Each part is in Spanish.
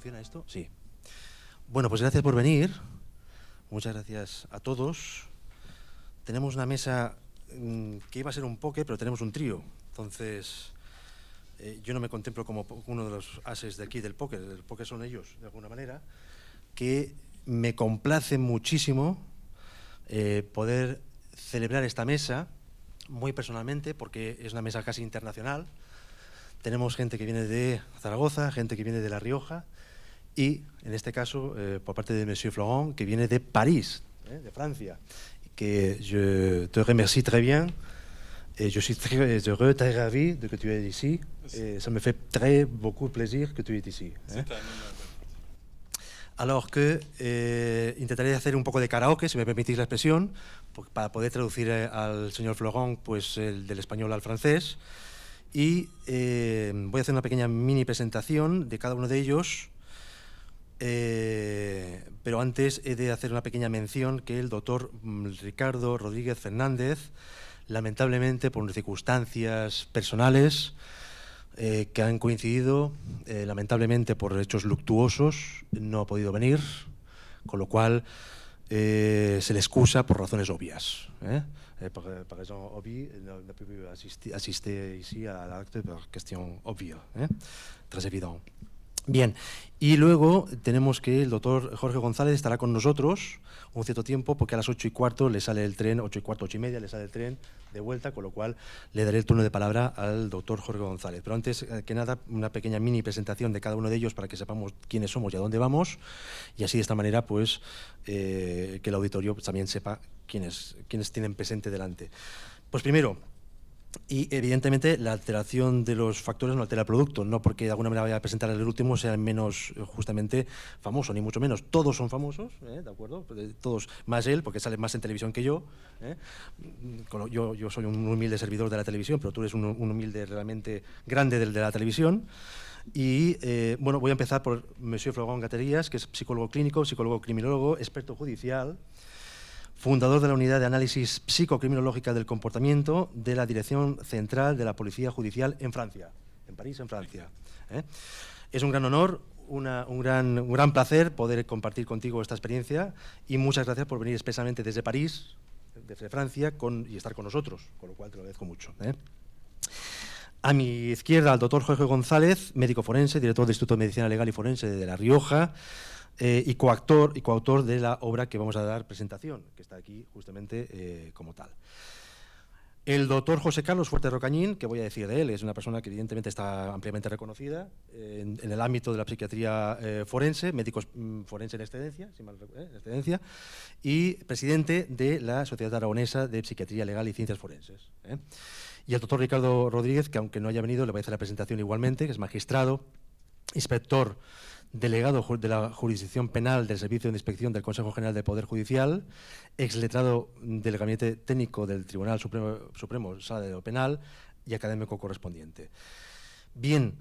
¿Funciona esto? Sí. Bueno, pues gracias por venir. Muchas gracias a todos. Tenemos una mesa que iba a ser un póker, pero tenemos un trío. Entonces, yo no me contemplo como uno de los ases de aquí del póker. El póker son ellos, de alguna manera, que me complace muchísimo poder celebrar esta mesa muy personalmente, porque es una mesa casi internacional. Tenemos gente que viene de Zaragoza, gente que viene de La Rioja y, en este caso, por parte de Monsieur Florent, que viene de París, de Francia, que je te remercie très bien. Je suis très heureux, très ravi de que tu es ici. Ça me fait beaucoup plaisir que tu es ici. Alors que intentaré hacer un poco de karaoke, si me permitís la expresión, para poder traducir al señor Florent pues, del español al francés. Y voy a hacer una pequeña mini presentación de cada uno de ellos, pero antes he de hacer una pequeña mención que el doctor Ricardo Rodríguez Fernández, lamentablemente por circunstancias personales que han coincidido, lamentablemente por hechos luctuosos, no ha podido venir, con lo cual se le excusa por razones obvias. Par raison obvie, n'a pu assister ici à l'acte por cuestión obvia, très évident. Bien, y luego tenemos que el doctor Jorge González estará con nosotros un cierto tiempo, porque a las 8:15 le sale el tren, 8:15, 8:30 le sale el tren de vuelta, con lo cual le daré el turno de palabra al doctor Jorge González. Pero antes que nada, una pequeña mini presentación de cada uno de ellos para que sepamos quiénes somos y a dónde vamos, y así de esta manera pues que el auditorio también sepa quiénes tienen presente delante. Pues primero, y evidentemente la alteración de los factores no altera el producto, no porque de alguna manera vaya a presentar el último sea menos justamente famoso, ni mucho menos. Todos son famosos, ¿de acuerdo? Todos, más él, porque sale más en televisión que yo. Yo soy un humilde servidor de la televisión, pero tú eres un humilde realmente grande de la televisión. Y bueno, voy a empezar por Monsieur Florent Gaterías, que es psicólogo clínico, psicólogo criminólogo, experto judicial, fundador de la Unidad de Análisis Psicocriminológica del Comportamiento de la Dirección Central de la Policía Judicial en Francia, en París, en Francia. Es un gran honor, un gran placer poder compartir contigo esta experiencia y muchas gracias por venir expresamente desde París, desde Francia, y estar con nosotros, con lo cual te lo agradezco mucho. A mi izquierda, el doctor Jorge González, médico forense, director del Instituto de Medicina Legal y Forense de La Rioja, y coautor de la obra que vamos a dar presentación, que está aquí justamente como tal. El doctor José Carlos Fuerte Rocañín, que voy a decir de él, es una persona que evidentemente está ampliamente reconocida en el ámbito de la psiquiatría forense, médico forense en excedencia, y presidente de la Sociedad Aragonesa de Psiquiatría Legal y Ciencias Forenses. Y el doctor Ricardo Rodríguez, que aunque no haya venido, le voy a hacer la presentación igualmente, que es magistrado, inspector delegado de la Jurisdicción Penal del Servicio de Inspección del Consejo General del Poder Judicial, exletrado del Gabinete Técnico del Tribunal Supremo Sala de lo Penal y académico correspondiente. Bien,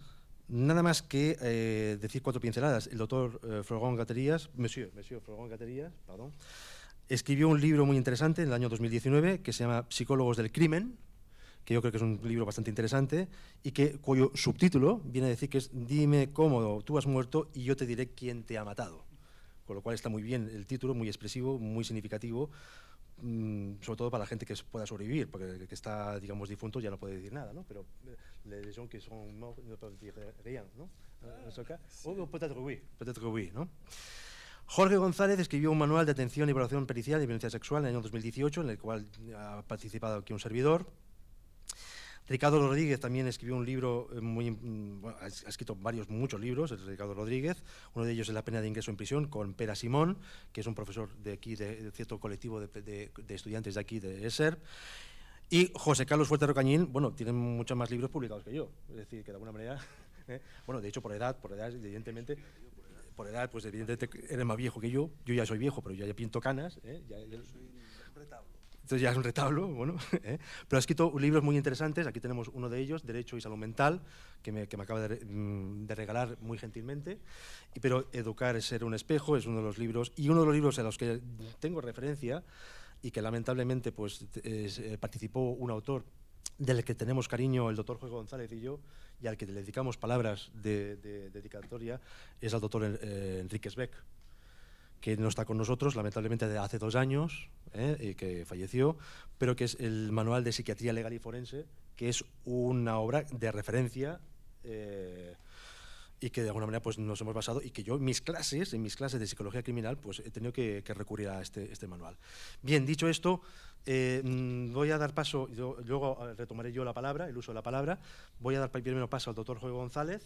nada más que decir 4 pinceladas. El doctor Florent Gaterías, Monsieur Florent Gaterías, perdón, escribió un libro muy interesante en el año 2019 que se llama Psicólogos del Crimen, que yo creo que es un libro bastante interesante y cuyo subtítulo viene a decir que es Dime cómo tú has muerto y yo te diré quién te ha matado. Con lo cual está muy bien el título, muy expresivo, muy significativo, sobre todo para la gente que pueda sobrevivir, porque el que está, digamos, difunto ya no puede decir nada, ¿no? Pero les gens qui sont morts ne peuvent dire rien, ¿no? En ce cas, o peut-être oui, ¿no? Jorge González escribió un manual de atención y evaluación pericial de violencia sexual en el año 2018, en el cual ha participado aquí un servidor. Ricardo Rodríguez también escribió un libro ha escrito muchos libros, Ricardo Rodríguez. Uno de ellos es La pena de ingreso en prisión, con Pera Simón, que es un profesor de aquí, de cierto colectivo de estudiantes de aquí, de ESER. Y José Carlos Fuerte Rocañín, bueno, tiene muchos más libros publicados que yo. Es decir, que de alguna manera, bueno, de hecho por edad, evidentemente, pues evidentemente eres más viejo que yo. Yo ya soy viejo, pero yo ya pinto canas. Ya soy un retablo. Entonces ya es un retablo, bueno, pero ha escrito libros muy interesantes. Aquí tenemos uno de ellos, Derecho y Salud Mental, que me acaba de regalar muy gentilmente. Pero Educar es ser un espejo es uno de los libros, y uno de los libros a los que tengo referencia y que lamentablemente pues, participó un autor del que tenemos cariño, el doctor Jorge González y yo, y al que le dedicamos palabras de dedicatoria es al doctor Enríquez Beck, que no está con nosotros, lamentablemente, de hace 2 años, y que falleció, pero que es el Manual de Psiquiatría Legal y Forense, que es una obra de referencia y que de alguna manera pues, nos hemos basado, y que yo en mis clases de psicología criminal pues, he tenido que recurrir a este manual. Bien, dicho esto, voy a dar paso, luego retomaré yo la palabra, el uso de la palabra. Voy a dar primero paso al doctor Jorge González,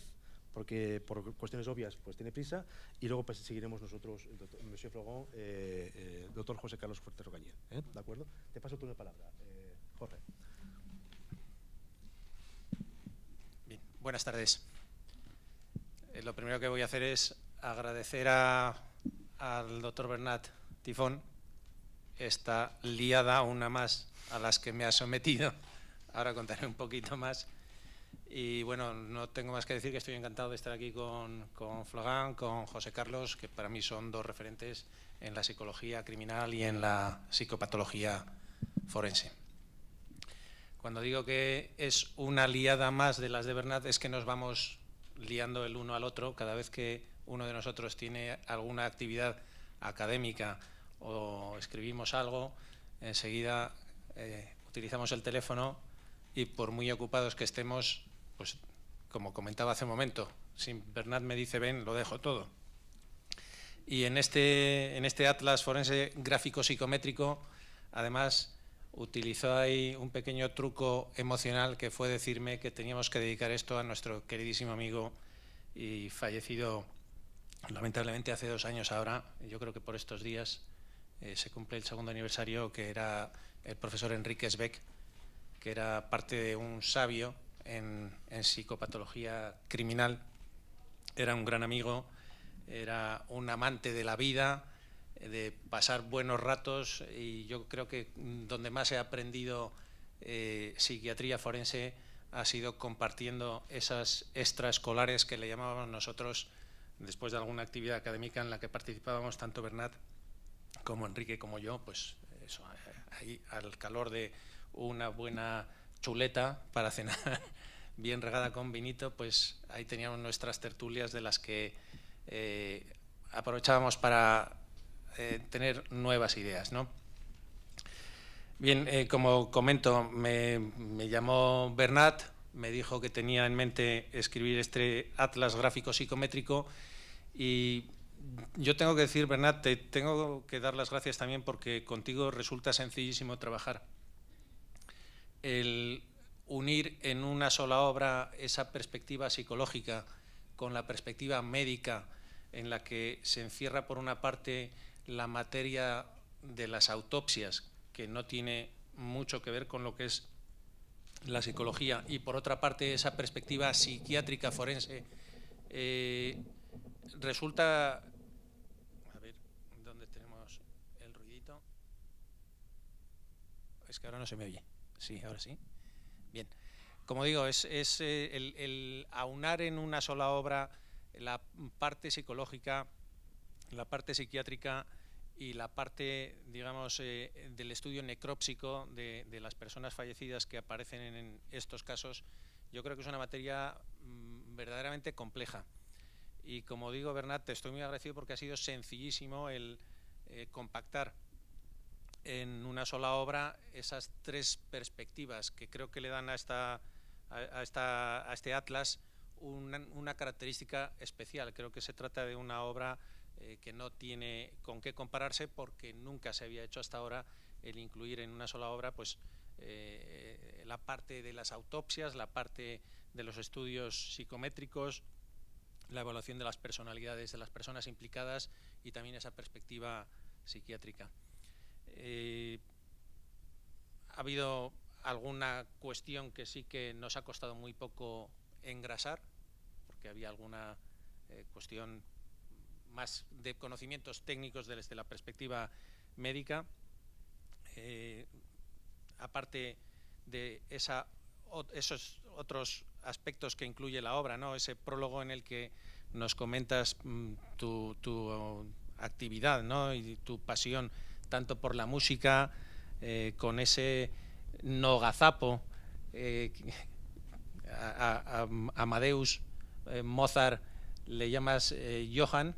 porque por cuestiones obvias pues tiene prisa, y luego pues seguiremos nosotros, el doctor Monsieur Flogón, doctor José Carlos Fuerte Rocañé, ¿de acuerdo? Te paso tú la palabra, Jorge. Bien, buenas tardes. Lo primero que voy a hacer es agradecer al doctor Bernat Tifón esta liada, una más a las que me ha sometido. Ahora contaré un poquito más. Y bueno, no tengo más que decir que estoy encantado de estar aquí con Flogán, con José Carlos, que para mí son dos referentes en la psicología criminal y en la psicopatología forense. Cuando digo que es una liada más de las de Bernat, es que nos vamos liando el uno al otro cada vez que uno de nosotros tiene alguna actividad académica o escribimos algo, enseguida utilizamos el teléfono y por muy ocupados que estemos, pues como comentaba hace un momento, si Bernat me dice ven, lo dejo todo. Y en este atlas forense gráfico psicométrico, además, utilizó ahí un pequeño truco emocional que fue decirme que teníamos que dedicar esto a nuestro queridísimo amigo y fallecido lamentablemente hace 2 años ahora, yo creo que por estos días se cumple el 2º aniversario, que era el profesor Enríquez Beck, que era parte de un sabio en psicopatología criminal, era un gran amigo, era un amante de la vida, de pasar buenos ratos, y yo creo que donde más he aprendido psiquiatría forense ha sido compartiendo esas extraescolares que le llamábamos nosotros después de alguna actividad académica en la que participábamos tanto Bernat como Enrique como yo, pues eso, ahí al calor de una buena chuleta para cenar bien regada con vinito, pues ahí teníamos nuestras tertulias de las que aprovechábamos para tener nuevas ideas, ¿no? Bien, como comento, me llamó Bernat, me dijo que tenía en mente escribir este atlas gráfico psicométrico, y yo tengo que decir, Bernat, te tengo que dar las gracias también porque contigo resulta sencillísimo trabajar. El unir en una sola obra esa perspectiva psicológica con la perspectiva médica, en la que se encierra por una parte la materia de las autopsias, que no tiene mucho que ver con lo que es la psicología, y por otra parte esa perspectiva psiquiátrica forense, resulta... A ver, ¿dónde tenemos el ruidito? Es que ahora no se me oye. Sí, ahora sí. Bien. Como digo, es el aunar en una sola obra la parte psicológica, la parte psiquiátrica y la parte, digamos, del estudio necrópsico de las personas fallecidas que aparecen en estos casos. Yo creo que es una materia verdaderamente compleja. Y como digo, Bernat, te estoy muy agradecido porque ha sido sencillísimo el compactar en una sola obra esas 3 perspectivas que creo que le dan a este atlas una característica especial. Creo que se trata de una obra que no tiene con qué compararse, porque nunca se había hecho hasta ahora el incluir en una sola obra pues la parte de las autopsias, la parte de los estudios psicométricos, la evaluación de las personalidades de las personas implicadas y también esa perspectiva psiquiátrica. Ha habido alguna cuestión que sí que nos ha costado muy poco engrasar, porque había alguna cuestión más de conocimientos técnicos desde la perspectiva médica, aparte de esos otros aspectos que incluye la obra, ¿no? Ese prólogo en el que nos comentas tu actividad, ¿no? Y tu pasión tanto por la música, con ese nogazapo, a Amadeus Mozart le llamas Johann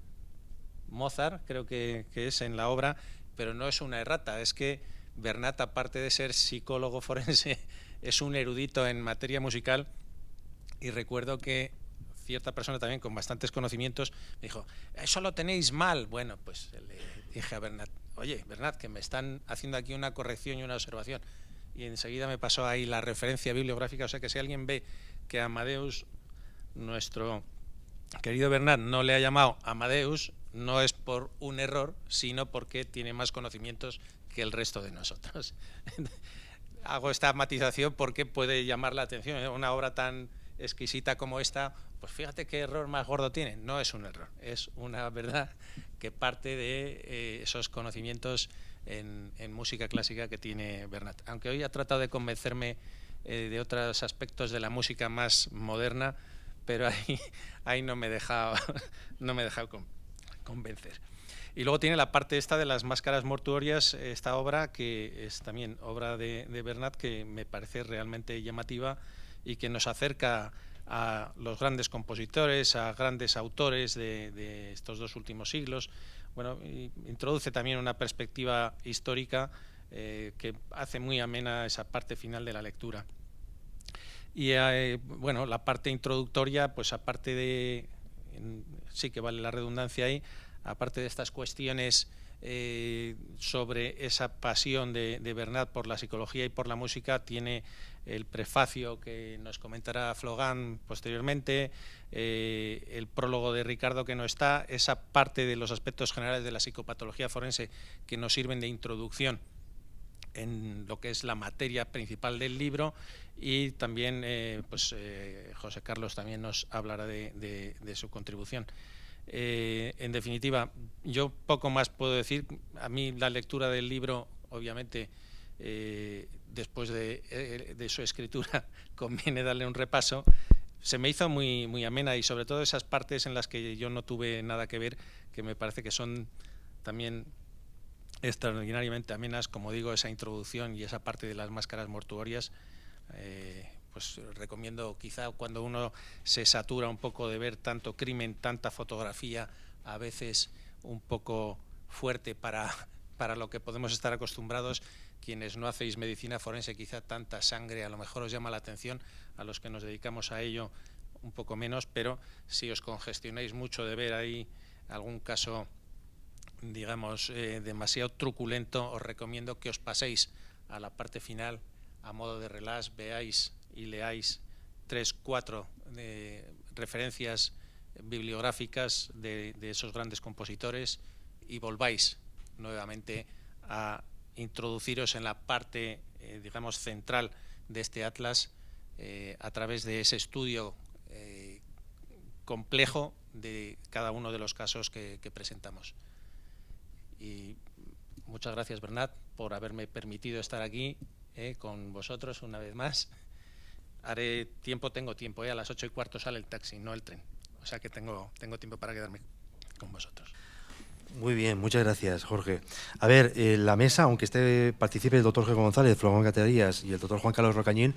Mozart, creo que es en la obra, pero no es una errata, es que Bernat, aparte de ser psicólogo forense, es un erudito en materia musical, y recuerdo que cierta persona también con bastantes conocimientos me dijo, eso lo tenéis mal. Bueno, pues le dije a Bernat, oye, Bernat, que me están haciendo aquí una corrección y una observación. Y enseguida me pasó ahí la referencia bibliográfica, o sea que si alguien ve que a Amadeus, nuestro querido Bernat, no le ha llamado Amadeus, no es por un error, sino porque tiene más conocimientos que el resto de nosotros. Hago esta matización porque puede llamar la atención. Una obra tan exquisita como esta, pues fíjate qué error más gordo tiene. No es un error, es una verdad que parte de esos conocimientos en música clásica que tiene Bernat. Aunque hoy ha tratado de convencerme de otros aspectos de la música más moderna, pero ahí no me he dejado convencer. Y luego tiene la parte esta de las máscaras mortuorias, esta obra que es también obra de Bernat, que me parece realmente llamativa y que nos acerca a los grandes compositores, a grandes autores de estos dos últimos siglos. Bueno, introduce también una perspectiva histórica que hace muy amena esa parte final de la lectura. Y bueno, la parte introductoria, pues aparte de, sí que vale la redundancia ahí, aparte de estas cuestiones sobre esa pasión de Bernat por la psicología y por la música, tiene el prefacio que nos comentará Flogán posteriormente, el prólogo de Ricardo que no está, esa parte de los aspectos generales de la psicopatología forense que nos sirven de introducción en lo que es la materia principal del libro, y también José Carlos también nos hablará de su contribución. En definitiva, yo poco más puedo decir. A mí la lectura del libro, obviamente, después de su escritura, conviene darle un repaso. Se me hizo muy amena, y sobre todo esas partes en las que yo no tuve nada que ver, que me parece que son también extraordinariamente amenas, como digo, esa introducción y esa parte de las máscaras mortuorias. Pues recomiendo, quizá cuando uno se satura un poco de ver tanto crimen, tanta fotografía, a veces un poco fuerte para lo que podemos estar acostumbrados, quienes no hacéis medicina forense, quizá tanta sangre a lo mejor os llama la atención, a los que nos dedicamos a ello un poco menos, pero si os congestionáis mucho de ver ahí algún caso, digamos, demasiado truculento, os recomiendo que os paséis a la parte final a modo de relax, veáis y leáis 3, 4 referencias bibliográficas de esos grandes compositores, y volváis nuevamente a introduciros en la parte, digamos, central de este atlas, a través de ese estudio complejo de cada uno de los casos que presentamos. Y muchas gracias, Bernat, por haberme permitido estar aquí con vosotros una vez más. Tengo tiempo, a las 8:15 sale el taxi, no el tren. O sea que tengo tiempo para quedarme con vosotros. Muy bien, muchas gracias, Jorge. A ver, la mesa, aunque participe el doctor Jorge González, Flogán Caterías y el doctor Juan Carlos Rocañín,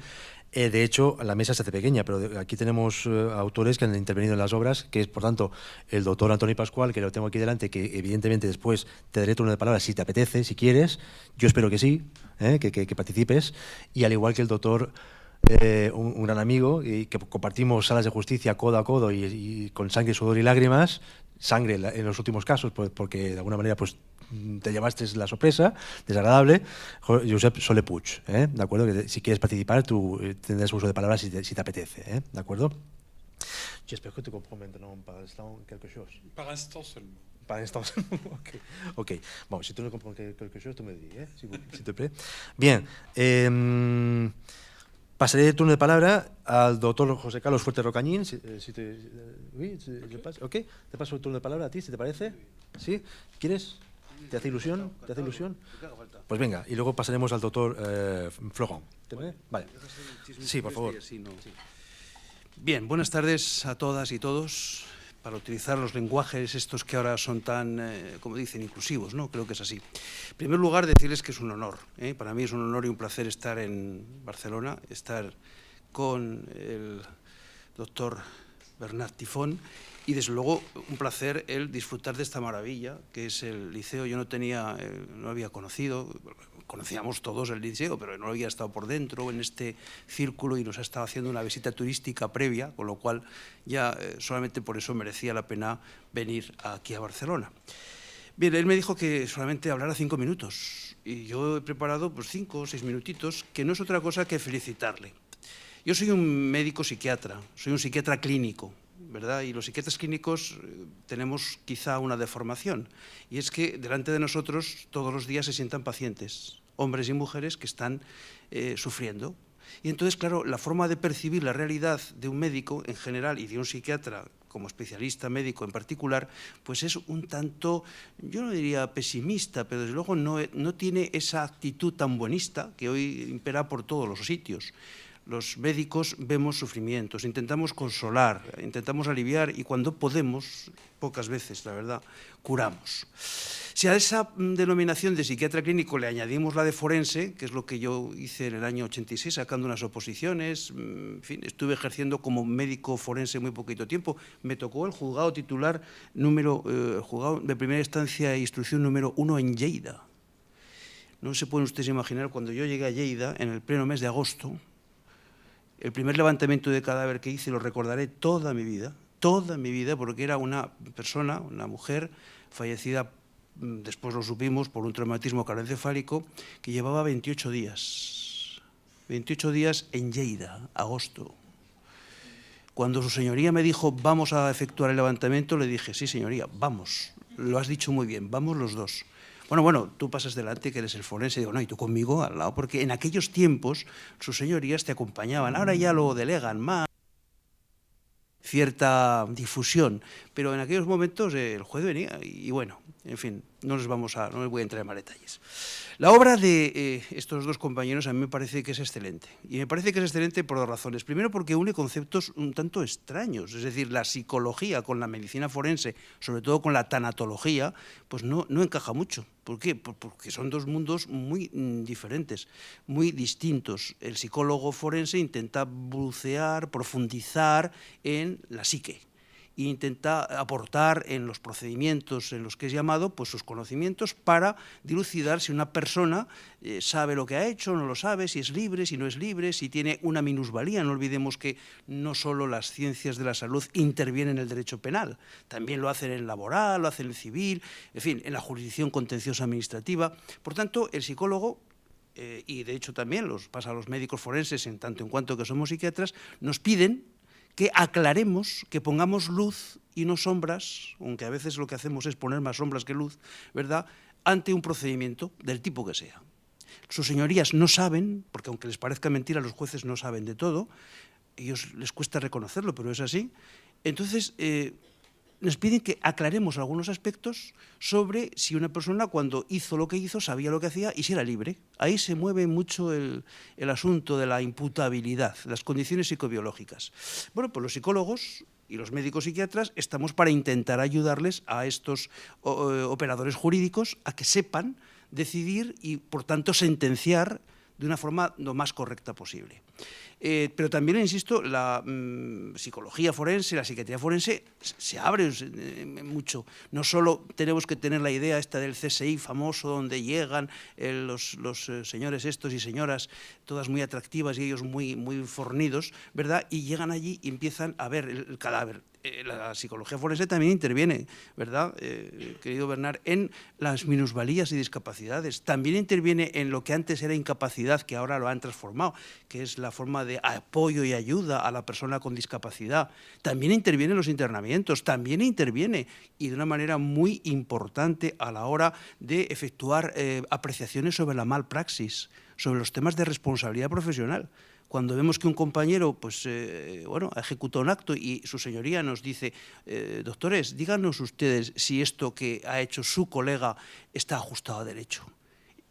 de hecho, la mesa se hace pequeña, pero aquí tenemos autores que han intervenido en las obras, que es, por tanto, el doctor Antonio Pascual, que lo tengo aquí delante, que evidentemente después te daré turno de palabra si te apetece, si quieres. Yo espero que sí, que participes. Y al igual que el doctor, un gran amigo, y que compartimos salas de justicia codo a codo y con sangre, sudor y lágrimas, sangre en los últimos casos, porque de alguna manera pues te llevaste la sorpresa desagradable, Josep Soler Puig, ¿de acuerdo? Que si quieres participar, tú tendrás uso de palabras si te apetece, ¿de acuerdo? J'espère que tu comprends maintenant par l'instant quelque chose. Par instant seulement. Par instant seulement, ok. Bon, si tu no comprends quelque chose, tú me dis, s'il te plaît. Bien, pasaré el turno de palabra al doctor José Carlos Fuerte Rocañín. Ok, te paso el turno de palabra a ti, si te parece. ¿Sí? ¿Quieres? ¿Te hace ilusión? ¿Te hace ilusión? Pues venga, y luego pasaremos al doctor Flogán. ¿Te parece? Vale. Sí, por favor. Bien, buenas tardes a todas y todos. Para utilizar los lenguajes estos que ahora son tan, como dicen, inclusivos, ¿no? Creo que es así. En primer lugar, decirles que es un honor. Para mí es un honor y un placer estar en Barcelona, estar con el doctor Bernat Tifón y, desde luego, un placer el disfrutar de esta maravilla, que es el liceo. Yo no había conocido, conocíamos todos el liceo, pero no había estado por dentro en este círculo y nos ha estado haciendo una visita turística previa, con lo cual ya solamente por eso merecía la pena venir aquí a Barcelona. Bien, él me dijo que solamente hablara 5 minutos y yo he preparado pues 5 o 6 minutitos, que no es otra cosa que felicitarle. Yo soy un médico psiquiatra, soy un psiquiatra clínico, ¿verdad? Y los psiquiatras clínicos tenemos quizá una deformación, y es que delante de nosotros todos los días se sientan pacientes, hombres y mujeres que están sufriendo. Y entonces, claro, la forma de percibir la realidad de un médico en general y de un psiquiatra como especialista médico en particular, pues es un tanto, yo no diría pesimista, pero desde luego no tiene esa actitud tan buenista que hoy impera por todos los sitios. Los médicos vemos sufrimientos, intentamos consolar, intentamos aliviar y cuando podemos, pocas veces, la verdad, curamos. Si a esa denominación de psiquiatra clínico le añadimos la de forense, que es lo que yo hice en el año 86, sacando unas oposiciones, en fin, estuve ejerciendo como médico forense muy poquito tiempo, me tocó el juzgado titular el juzgado de primera instancia e instrucción número 1 en Lleida. No se pueden ustedes imaginar, cuando yo llegué a Lleida, en el pleno mes de agosto, el primer levantamiento de cadáver que hice lo recordaré toda mi vida, porque era una persona, una mujer, fallecida, después lo supimos, por un traumatismo craneoencefálico, que llevaba 28 días. 28 días en Lleida, agosto. Cuando su señoría me dijo, vamos a efectuar el levantamiento, le dije, sí, señoría, vamos, lo has dicho muy bien, vamos los dos. Bueno, tú pasas delante, que eres el forense. Digo, no, y tú conmigo al lado, porque en aquellos tiempos sus señorías te acompañaban. Ahora ya lo delegan más, cierta difusión, pero en aquellos momentos el juez venía y bueno, en fin, no les voy a entrar en más detalles. La obra de estos dos compañeros a mí me parece que es excelente, y me parece que es excelente por 2 razones. Primero, porque une conceptos un tanto extraños, es decir, la psicología con la medicina forense, sobre todo con la tanatología, pues no encaja mucho. ¿Por qué? Porque son 2 mundos muy diferentes, muy distintos. El psicólogo forense intenta bucear, profundizar en la psique, e intenta aportar en los procedimientos en los que es llamado pues sus conocimientos para dilucidar si una persona sabe lo que ha hecho, no lo sabe, si es libre, si no es libre, si tiene una minusvalía. No olvidemos que no solo las ciencias de la salud intervienen en el derecho penal, también lo hacen en el laboral, lo hacen en el civil, en fin, en la jurisdicción contenciosa administrativa. Por tanto, el psicólogo, y de hecho también pasa a los médicos forenses en tanto en cuanto que somos psiquiatras, nos piden que aclaremos, que pongamos luz y no sombras, aunque a veces lo que hacemos es poner más sombras que luz, ¿verdad?, ante un procedimiento del tipo que sea. Sus señorías no saben, porque aunque les parezca mentira, los jueces no saben de todo, ellos les cuesta reconocerlo, pero es así. Entonces, nos piden que aclaremos algunos aspectos sobre si una persona cuando hizo lo que hizo sabía lo que hacía y si era libre. Ahí se mueve mucho el asunto de la imputabilidad, las condiciones psicobiológicas. Bueno, pues los psicólogos y los médicos psiquiatras estamos para intentar ayudarles a estos operadores jurídicos a que sepan decidir y, por tanto, sentenciar de una forma lo más correcta posible. Pero también, insisto, la psicología forense, la psiquiatría forense se abre mucho. No solo tenemos que tener la idea esta del CSI famoso, donde llegan los señores estos y señoras, todas muy atractivas y ellos muy fornidos, ¿verdad? Y llegan allí y empiezan a ver el cadáver. La psicología forense también interviene, ¿verdad, querido Bernat?, en las minusvalías y discapacidades. También interviene en lo que antes era incapacidad, que ahora lo han transformado, que es la forma de apoyo y ayuda a la persona con discapacidad. También interviene en los internamientos, también interviene, y de una manera muy importante a la hora de efectuar apreciaciones sobre la malpraxis, sobre los temas de responsabilidad profesional. Cuando vemos que un compañero pues, ha ejecutado un acto y su señoría nos dice, doctores, díganos ustedes si esto que ha hecho su colega está ajustado a derecho.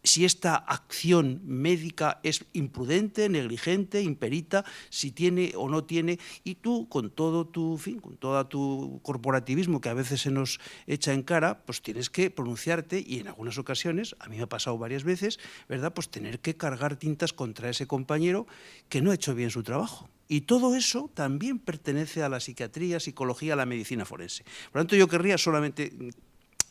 si esta acción médica es imprudente, negligente, imperita, si tiene o no tiene, y tú con todo tu, en fin, con todo tu corporativismo que a veces se nos echa en cara, pues tienes que pronunciarte y en algunas ocasiones, a mí me ha pasado varias veces, ¿verdad?, pues tener que cargar tintas contra ese compañero que no ha hecho bien su trabajo. Y todo eso también pertenece a la psiquiatría, psicología, a la medicina forense. Por lo tanto, yo querría solamente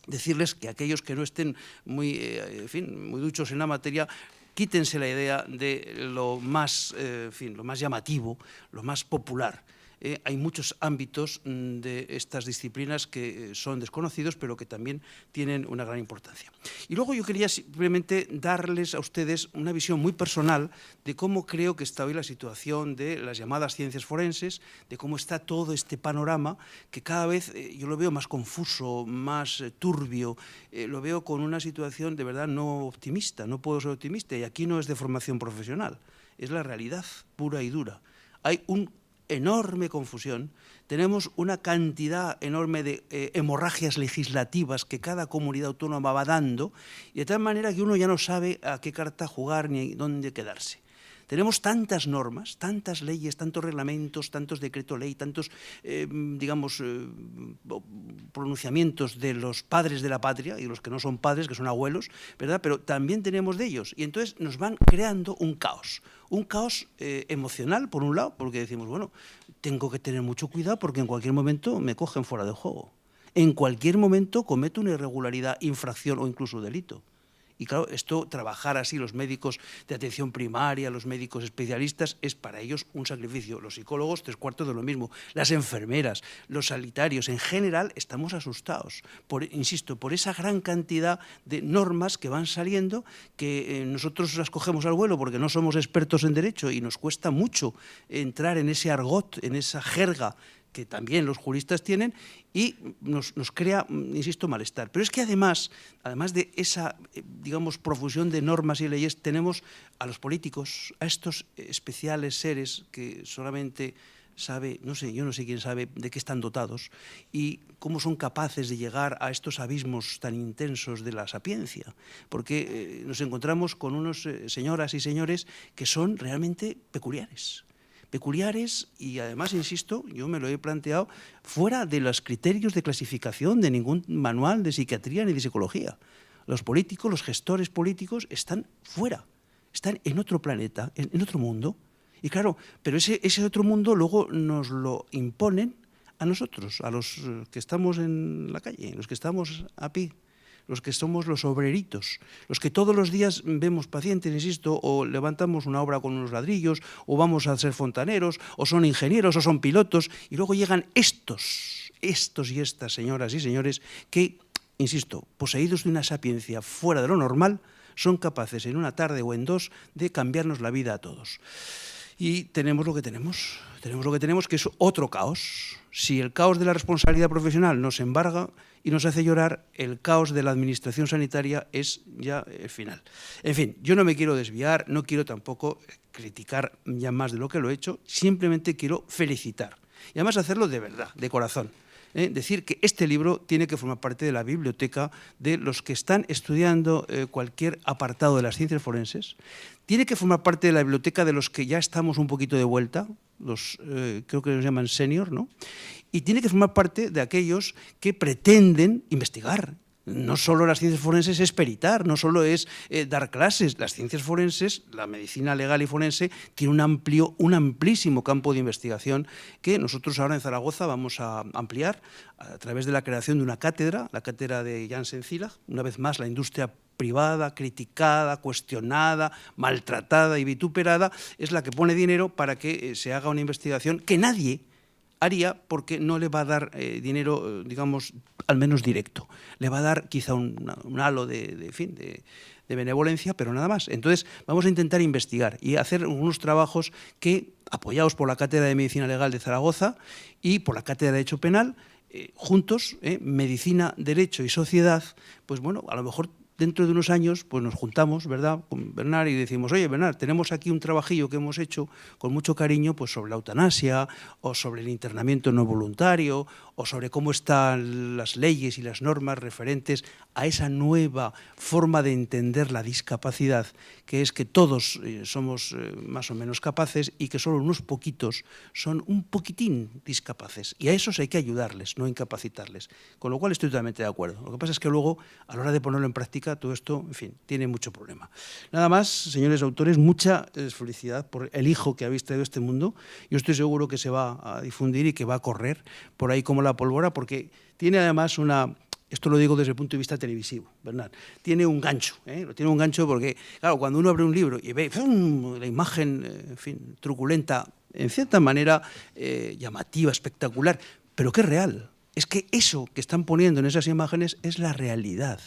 decirles que aquellos que no estén muy, en fin, muy duchos en la materia, quítense la idea de lo más, en fin, lo más llamativo, lo más popular. Hay muchos ámbitos de estas disciplinas que son desconocidos, pero que también tienen una gran importancia. Y luego yo quería simplemente darles a ustedes una visión muy personal de cómo creo que está hoy la situación de las llamadas ciencias forenses, de cómo está todo este panorama, que cada vez yo lo veo más confuso, más turbio, lo veo con una situación de verdad no optimista, no puedo ser optimista, y aquí no es de formación profesional, es la realidad pura y dura. Hay una enorme confusión, tenemos una cantidad enorme de hemorragias legislativas que cada comunidad autónoma va dando, y de tal manera que uno ya no sabe a qué carta jugar ni dónde quedarse. Tenemos tantas normas, tantas leyes, tantos reglamentos, tantos decretos ley, tantos, pronunciamientos de los padres de la patria y los que no son padres, que son abuelos, ¿verdad? Pero también tenemos de ellos. Y entonces nos van creando un caos emocional, por un lado, porque decimos, bueno, tengo que tener mucho cuidado porque en cualquier momento me cogen fuera de juego. En cualquier momento cometo una irregularidad, infracción o incluso delito. Y claro, esto, trabajar así, los médicos de atención primaria, los médicos especialistas, es para ellos un sacrificio. Los psicólogos, 3/4 de lo mismo. Las enfermeras, los sanitarios, en general, estamos asustados, insisto, por esa gran cantidad de normas que van saliendo, que nosotros las cogemos al vuelo porque no somos expertos en derecho y nos cuesta mucho entrar en ese argot, en esa jerga que también los juristas tienen, y nos crea, insisto, malestar. Pero es que además de esa, digamos, profusión de normas y leyes, tenemos a los políticos, a estos especiales seres que solamente sabe, no sé, yo no sé quién sabe de qué están dotados y cómo son capaces de llegar a estos abismos tan intensos de la sapiencia, porque nos encontramos con unos señoras y señores que son realmente peculiares y además, insisto, yo me lo he planteado fuera de los criterios de clasificación de ningún manual de psiquiatría ni de psicología. Los políticos, los gestores políticos están fuera, están en otro planeta, en otro mundo. Y claro, pero ese otro mundo luego nos lo imponen a nosotros, a los que estamos en la calle, los que estamos a pie, los que somos los obreritos, los que todos los días vemos pacientes, insisto, o levantamos una obra con unos ladrillos, o vamos a ser fontaneros, o son ingenieros, o son pilotos, y luego llegan estos y estas señoras y señores que, insisto, poseídos de una sapiencia fuera de lo normal, son capaces en una tarde o en dos de cambiarnos la vida a todos. Y tenemos lo que tenemos, que es otro caos. Si el caos de la responsabilidad profesional nos embarga y nos hace llorar, el caos de la administración sanitaria es ya el final. En fin, yo no me quiero desviar, no quiero tampoco criticar ya más de lo que lo he hecho, simplemente quiero felicitar. Y además hacerlo de verdad, de corazón. Decir que este libro tiene que formar parte de la biblioteca de los que están estudiando cualquier apartado de las ciencias forenses, tiene que formar parte de la biblioteca de los que ya estamos un poquito de vuelta, los creo que nos llaman senior, ¿no? Y tiene que formar parte de aquellos que pretenden investigar. No solo las ciencias forenses es peritar, no solo es dar clases. Las ciencias forenses, la medicina legal y forense, tiene un amplísimo campo de investigación que nosotros ahora en Zaragoza vamos a ampliar a través de la creación de una cátedra, la cátedra de Jansen-Cilag. Una vez más, la industria privada, criticada, cuestionada, maltratada y vituperada, es la que pone dinero para que se haga una investigación que nadie haría porque no le va a dar dinero, digamos, al menos directo. Le va a dar quizá un halo de benevolencia, pero nada más. Entonces, vamos a intentar investigar y hacer unos trabajos que, apoyados por la Cátedra de Medicina Legal de Zaragoza y por la Cátedra de Derecho Penal, juntos, medicina, derecho y sociedad, pues bueno, a lo mejor dentro de unos años, pues nos juntamos, ¿verdad?, con Bernard y decimos, oye, Bernard, tenemos aquí un trabajillo que hemos hecho con mucho cariño, pues sobre la eutanasia, o sobre el internamiento no voluntario, o sobre cómo están las leyes y las normas referentes a esa nueva forma de entender la discapacidad, que es que todos somos más o menos capaces y que solo unos poquitos son un poquitín discapaces. Y a esos hay que ayudarles, no incapacitarles. Con lo cual estoy totalmente de acuerdo. Lo que pasa es que luego, a la hora de ponerlo en práctica, todo esto, en fin, tiene mucho problema. Nada más, señores autores, mucha felicidad por el hijo que habéis traído a este mundo. Yo estoy seguro que se va a difundir y que va a correr por ahí como la pólvora, porque tiene además una... Esto lo digo desde el punto de vista televisivo, Bernard. Tiene un gancho, tiene un gancho porque, claro, cuando uno abre un libro y ve ¡pum!, la imagen, en fin, truculenta, en cierta manera llamativa, espectacular, pero que es real. Es que eso que están poniendo en esas imágenes es la realidad.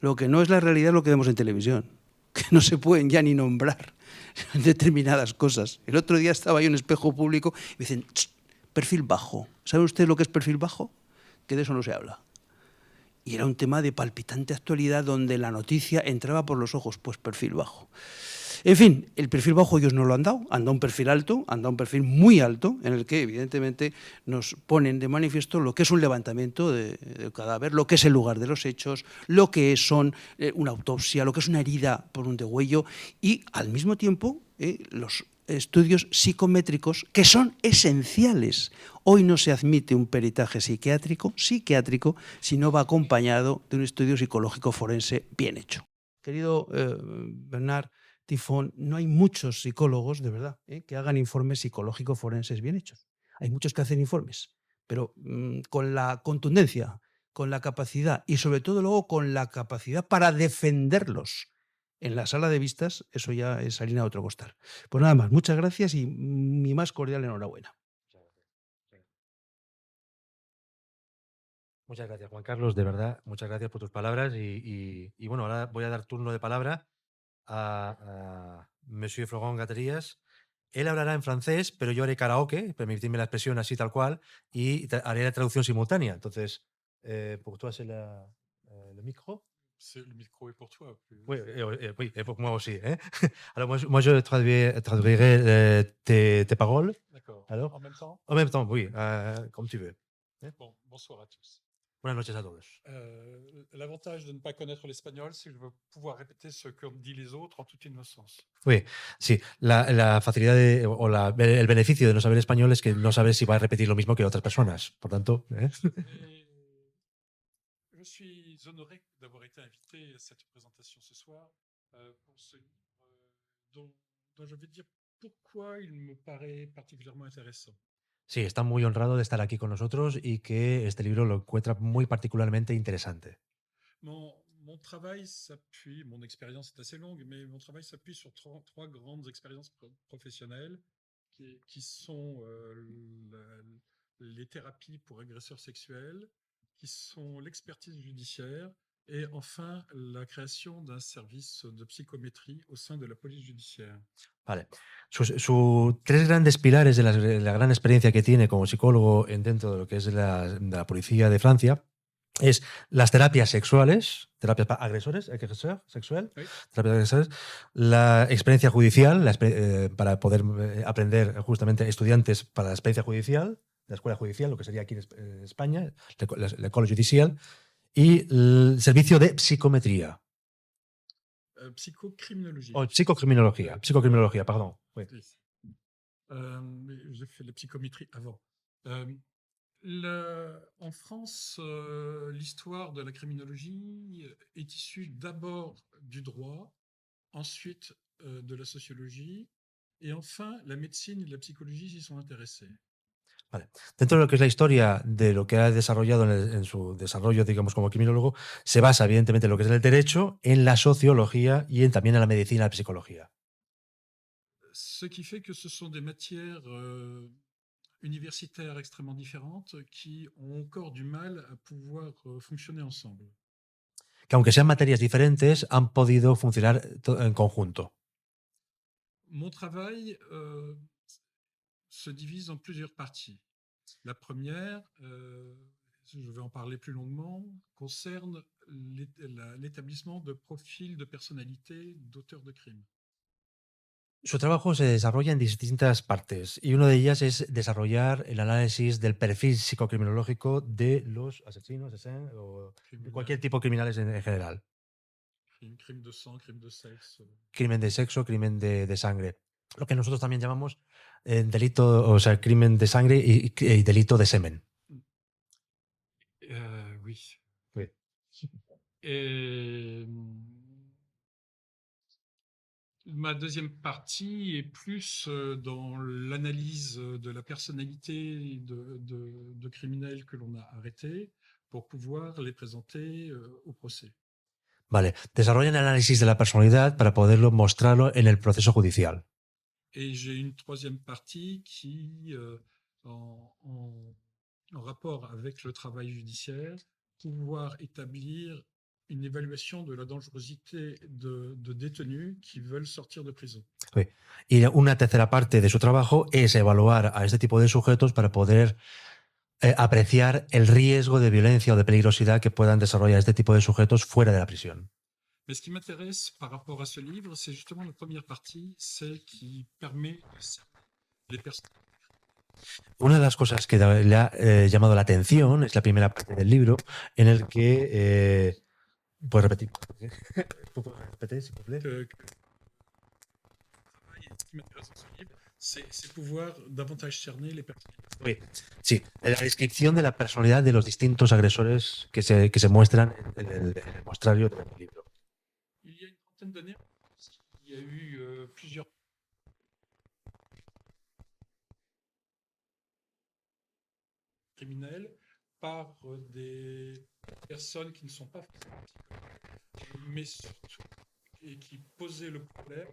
Lo que no es la realidad es lo que vemos en televisión, que no se pueden ya ni nombrar determinadas cosas. El otro día estaba yo en espejo público y me dicen, perfil bajo. ¿Saben ustedes lo que es perfil bajo? Que de eso no se habla. Y era un tema de palpitante actualidad donde la noticia entraba por los ojos, pues perfil bajo. En fin, el perfil bajo ellos no lo han dado un perfil alto, han dado un perfil muy alto, en el que evidentemente nos ponen de manifiesto lo que es un levantamiento del cadáver, lo que es el lugar de los hechos, lo que son una autopsia, lo que es una herida por un degüello y al mismo tiempo los estudios psicométricos que son esenciales. Hoy no se admite un peritaje psiquiátrico si no va acompañado de un estudio psicológico forense bien hecho. Querido Bernard Tifón, no hay muchos psicólogos, de verdad, que hagan informes psicológicos forenses bien hechos. Hay muchos que hacen informes, pero con la contundencia, con la capacidad y sobre todo luego con la capacidad para defenderlos en la sala de vistas, eso ya es harina de otro costal. Pues nada más, muchas gracias y mi más cordial enhorabuena. Muchas gracias, Juan Carlos, de verdad, muchas gracias por tus palabras y bueno, ahora voy a dar turno de palabra a Monsieur Florent Gatterías. Él hablará en francés, pero yo haré karaoke, permitidme la expresión así tal cual, y haré la traducción simultánea. Entonces, pour toi, c'est le micro. Le micro est pour toi. Oui, oui, et pour moi aussi. Hein. Alors, moi, je traduirai tes paroles. D'accord. Alors, En même temps? en même temps, oui, comme tu veux. Bon, bonsoir à tous. Buenas noches a todos. L'avantage de ne pas connaître l'espagnol, c'est que je vais pouvoir répéter ce qu'ont dit les autres en toute innocence. Oui, sí. La facilidad el beneficio de no saber español es que no sabes si va a repetir lo mismo que otras personas. Por tanto, Je suis honoré d'avoir été invité à cette présentation ce soir pour ce livre dont je vais dire pourquoi il me paraît particulièrement intéressant. Sí, está muy honrado de estar aquí con nosotros y que este libro lo encuentra muy particularmente interesante. Mon travail s'appuie, mon expérience est assez longue, mais mon travail s'appuie sur trois grandes expériences professionnelles qui sont les thérapies pour agresseurs sexuels, qui sont l'expertise judiciaire et enfin la création d'un service de psychométrie au sein de la police judiciaire. Vale. Sus tres grandes pilares de la gran experiencia que tiene como psicólogo dentro de lo que es la policía de Francia es las terapias sexuales, terapias para agresores, sexual, Oui. terapias agresores, la experiencia judicial, para poder aprender justamente estudiantes para la experiencia judicial, la escuela judicial, lo que sería aquí en España, la École Judicial, y el servicio de psicometría. Psychocriminologie. O psicocriminología, perdón. Oui. J'ai fait la psychométrie avant. En France, l'histoire de la criminologie est issue d'abord du droit, ensuite de la sociologie, et enfin la médecine et la psychologie s'y sont intéressés. Vale. Dentro de lo que es la historia de lo que ha desarrollado en su desarrollo, digamos, como criminólogo, se basa evidentemente en lo que es el derecho, en la sociología y también en la medicina y la psicología. Ce qui fait que ce sont des matières universitaires extrêmement différentes qui ont encore du mal à pouvoir fonctionner ensemble. Que aunque sean materias diferentes, han podido funcionar en conjunto. Mon travail se divise en plusieurs parties. La première je vais en parler plus longuement, concerne l'établissement de profils de personnalité d'auteurs de crimes. Su trabajo se desarrolla en distintas partes y una de ellas es desarrollar el análisis del perfil psicocriminológico de los asesinos, o de cualquier tipo de criminales en general. Crime de sang, crime de sexe. Crimen de sexo, crimen de sangre. Lo que nosotros también llamamos delito, o sea, crimen de sangre y delito de semen. Oui. Oui. Et ma deuxième partie est plus dans l'analyse de la personnalité de criminels que l'on a arrêtés pour pouvoir les présenter au procès. Vale, desarrollan el análisis de la personalidad para poderlo mostrarlo en el proceso judicial. Et j'ai une troisième partie qui, en rapport avec le travail judiciaire, pouvoir établir une évaluation de la dangerosité de détenus qui veulent sortir de prison. Sí. Y una tercera parte de su trabajo es evaluar a este tipo de sujetos para poder apreciar el riesgo de violencia o de peligrosidad que puedan desarrollar este tipo de sujetos fuera de la prisión. Mais ce qui m'intéresse par rapport à ce livre, c'est justement la première partie, celle qui permet les personnes. Una de las cosas que le ha llamado la atención es la primera parte del libro, en el que... ¿puedes repetir? ¿Puedes repetir? Ce qui m'intéresse dans ce livre, c'est pouvoir davantage cerner les personnes. Oui. Sí, la descripción de la personalidad de los distintos agresores que se muestran en el mostrario del libro. Il y a une trentaine d'années, il y a eu plusieurs criminels par des personnes qui ne sont pas psychologues, mais surtout et qui posaient le problème.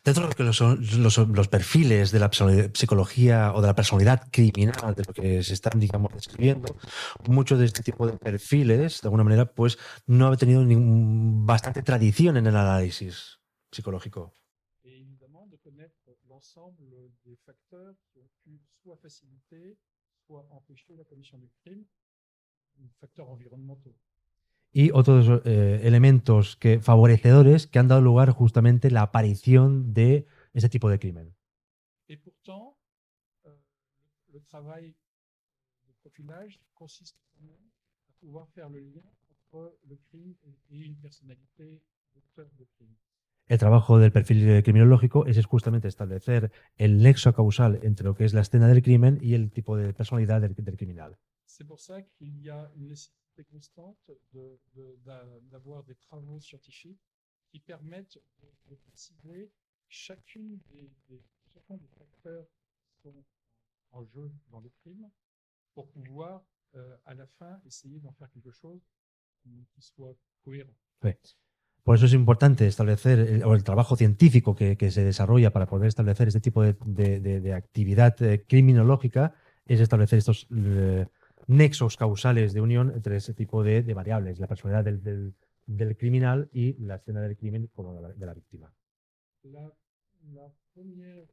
Dentro de lo que los perfiles de la psicología o de la personalidad criminal, de lo que se están, digamos, describiendo, muchos de este tipo de perfiles, de alguna manera, pues no ha tenido bastante tradición en el análisis psicológico. Et évidemment, de connaître l'ensemble des facteurs qui ont pu soit faciliter, soit empêcher la commission du crime, facteurs environnementaux. Y otros elementos favorecedores que han dado lugar justamente a la aparición de ese tipo de crimen. Et pourtant, le travail de profilage consiste quand même à pouvoir faire le lien entre le crime et une personnalité d'auteur de crime. El trabajo del perfil criminológico es justamente establecer el nexo causal entre lo que es la escena del crimen y el tipo de personalidad del criminal. C'est pour ça qu'il y a une nécessité constante d'avoir des travaux scientifiques qui permettent de préciser chacun des facteurs qui sont en jeu dans le crime pour pouvoir, à la fin, essayer d'en faire quelque chose qui soit cohérent. Sí. Por eso es importante establecer el trabajo científico que se desarrolla para poder establecer este tipo de actividad criminológica, es establecer estos nexos causales de unión entre ese tipo de variables, la personalidad del criminal y la escena del crimen como de la víctima. La première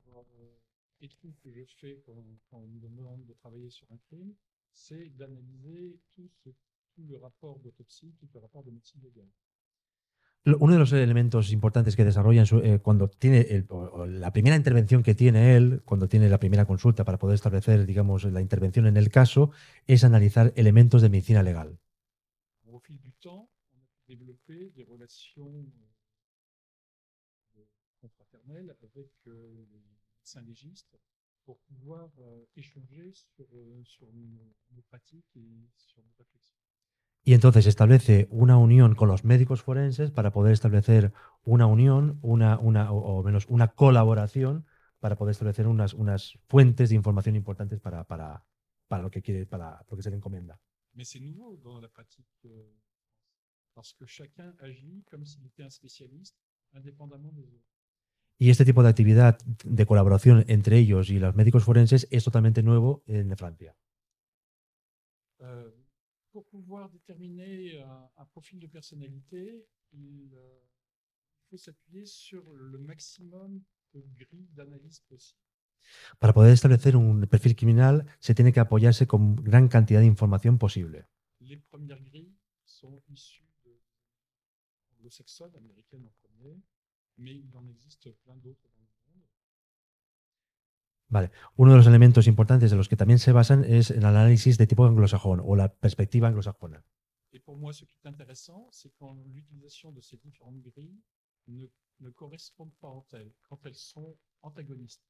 étude que je fais quand on me demande de travailler sur un crime, c'est d'analyser tout le rapport d'autopsie, tout le rapport de médecine légale. Uno de los elementos importantes que desarrolla cuando tiene la primera intervención que tiene él, cuando tiene la primera consulta para poder establecer, digamos, la intervención en el caso, es analizar elementos de medicina legal. Au fil du temps, on a développé des relations confraternelles avec les médecins légistes pour pouvoir échanger sur nos pratiques et sur nos réflexions. Y entonces establece una unión con los médicos forenses para poder establecer una unión, o menos una colaboración para poder establecer unas fuentes de información importantes para lo que se le encomienda. Mais c'est nouveau dans la pratique parce que chacun agit comme s'il était un spécialiste indépendamment des autres. Y este tipo de actividad de colaboración entre ellos y los médicos forenses es totalmente nuevo en Francia. Pour pouvoir déterminer un profil de personnalité, il faut s'appuyer sur le maximum de grilles d'analyse possible. Para poder establecer un perfil criminal se tiene que apoyarse con gran cantidad de información posible. Les premières grilles sont issues de anglo-saxonnes, américaines en premier, mais il en existe plein d'autres dans le monde. Vale. Uno de los elementos importantes de los que también se basan es el análisis de tipo anglosajón o la perspectiva anglosajona. Et pour moi, ce qui est intéressant, c'est quand l'utilisation de ces différentes grilles ne correspondent pas entre elles, quand elles sont antagonistes.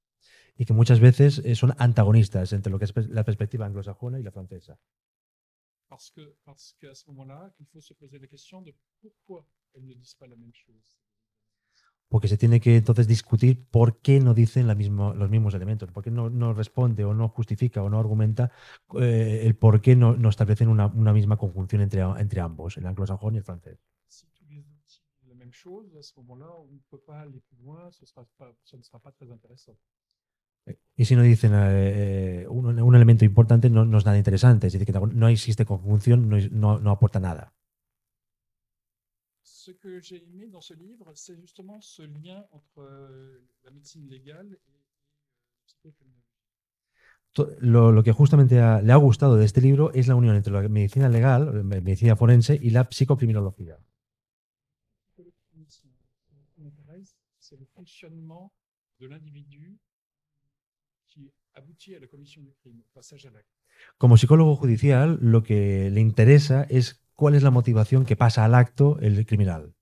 Y que muchas veces son antagonistas entre lo que es la perspectiva anglosajona y la francesa. Parce qu'à ce moment-là, il faut se poser la question de pourquoi elles ne disent pas la même chose. Porque se tiene que entonces discutir por qué no dicen los mismos elementos, por qué no responde o no justifica o no argumenta el por qué no establecen una misma conjunción entre ambos, el anglosajón y el francés. Si tous les outils disent la même chose, à ce moment-là, on ne peut pas aller plus loin, ce ne sera pas très intéressant. Y si no dicen un elemento importante, no es nada interesante. Es decir, que no existe conjunción, no aporta nada. Ce que j'ai aimé dans ce livre, c'est justement ce lien entre la médecine légale et la psychocriminologie. Lo que justamente le ha gustado de este libro es la unión entre la medicina legal, medicina forense y la psicocriminología. Ce qui m'intéresse, c'est le fonctionnement de l'individu qui aboutit à la commission du crime, au passage à l'acte. Como psicólogo judicial, lo que le interesa es cuál es la motivación que pasa al acto el criminal.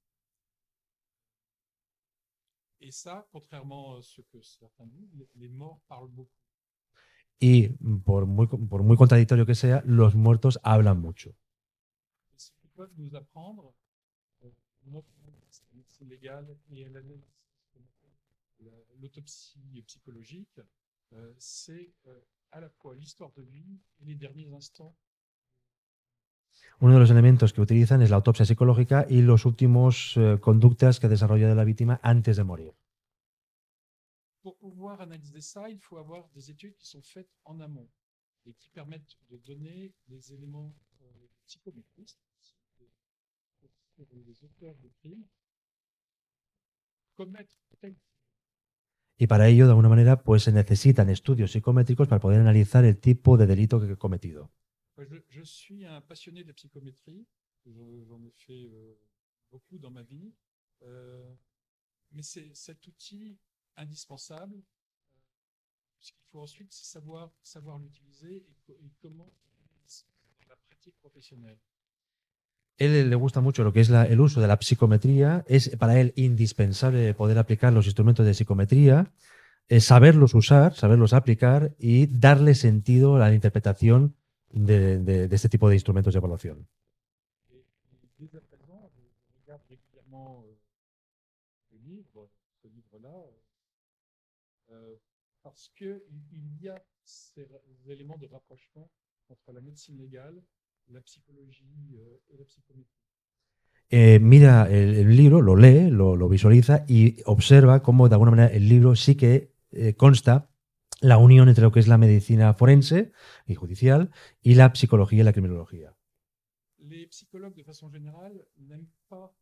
Et ça, contrairement à ce que certains disent, les morts parlent beaucoup. Y por muy contradictorio que sea, los muertos hablan mucho. Ce qu'ils peuvent nous apprendre, notamment la médecine légale et l'analyse, l'autopsie psychologique, c'est à la fois l'histoire de vie et les derniers instants. Uno de los elementos que utilizan es la autopsia psicológica y los últimos conductas que ha desarrollado la víctima antes de morir. Pour pouvoir analyser ça, il faut avoir des études qui sont faites en amont et qui permettent de donner des éléments psychométristes pour les auteurs de crimes commettre tel. Y para ello, de alguna manera, pues se necesitan estudios psicométricos para poder analizar el tipo de delito que he cometido. Je suis un passionné de psychométrie, j'en ai fait beaucoup dans ma vie, mais c'est cet outil indispensable, puisqu'il faut ensuite savoir l'utiliser et comment la pratique professionnelle. Él le gusta mucho lo que es el uso de la psicometría, es para él indispensable poder aplicar los instrumentos de psicometría, saberlos usar, saberlos aplicar y darle sentido a la interpretación de este tipo de instrumentos de evaluación. Dès à présent, je regarde régulièrement ce livre-là, parce qu'il y a ces éléments de rapprochement entre la médecine légale, la psychologie et la psychométrie. Mira el libro, lo lee, lo visualiza y observa cómo de alguna manera el libro sí que consta la unión entre lo que es la medicina forense y judicial y la psicología y la criminología. Les psychologues, de façon générale, n'aiment pas,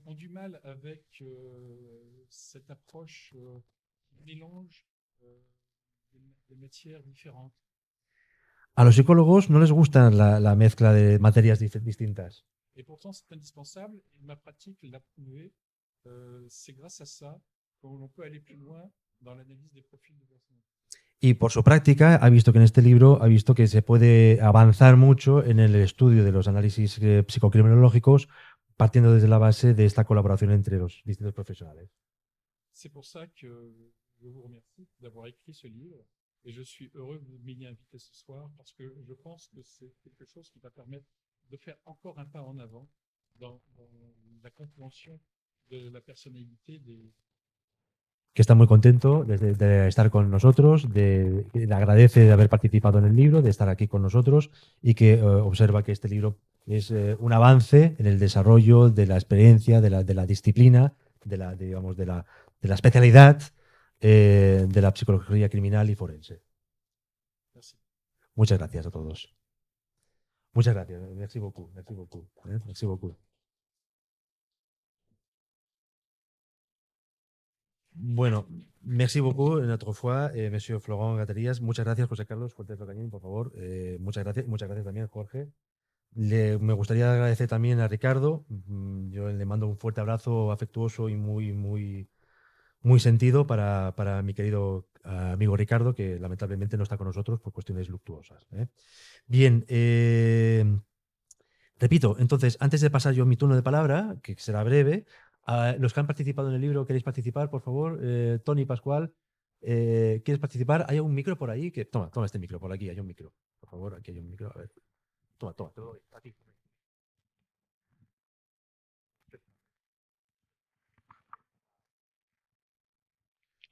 ont du mal avec cette approche qui mélange des matières différentes. A los psicólogos no les gusta la mezcla de materias distintas. Et pourtant, c'est indispensable. Et ma pratique l'a prouvé. C'est grâce à ça qu'on peut aller plus loin dans l'analyse des profils de personnes. Y por su práctica ha visto que en este libro ha visto que se puede avanzar mucho en el estudio de los análisis psicocriminológicos partiendo desde la base de esta colaboración entre los distintos profesionales. C'est pour ça que je vous remercie d'avoir écrit ce livre et je suis heureux que vous m'ayez invité ce soir parce que je pense que c'est quelque chose qui va permettre de faire encore un pas en avant dans la compréhension de la personnalité des. Que está muy contento de estar con nosotros, le agradece de haber participado en el libro, de estar aquí con nosotros y que observa que este libro es un avance en el desarrollo de la experiencia, de la disciplina, de la especialidad de la psicología criminal y forense. Merci. Muchas gracias a todos. Muchas gracias. Merci beaucoup. Merci beaucoup. Merci beaucoup. Bueno, merci beaucoup une autre fois, monsieur Florent Gaterías. Muchas gracias, José Carlos Fuentes Ocañín, por favor. Muchas gracias también, Jorge. Me gustaría agradecer también a Ricardo. Yo le mando un fuerte abrazo afectuoso y muy sentido para mi querido amigo Ricardo, que lamentablemente no está con nosotros por cuestiones luctuosas. Bien, repito, entonces, antes de pasar yo mi turno de palabra, que será breve, los que han participado en el libro, ¿queréis participar, por favor? Tony, Pascual, ¿quieres participar? Hay un micro por ahí. Toma este micro, por aquí hay un micro. Por favor, aquí hay un micro. A ver. Toma, te lo doy. A ti.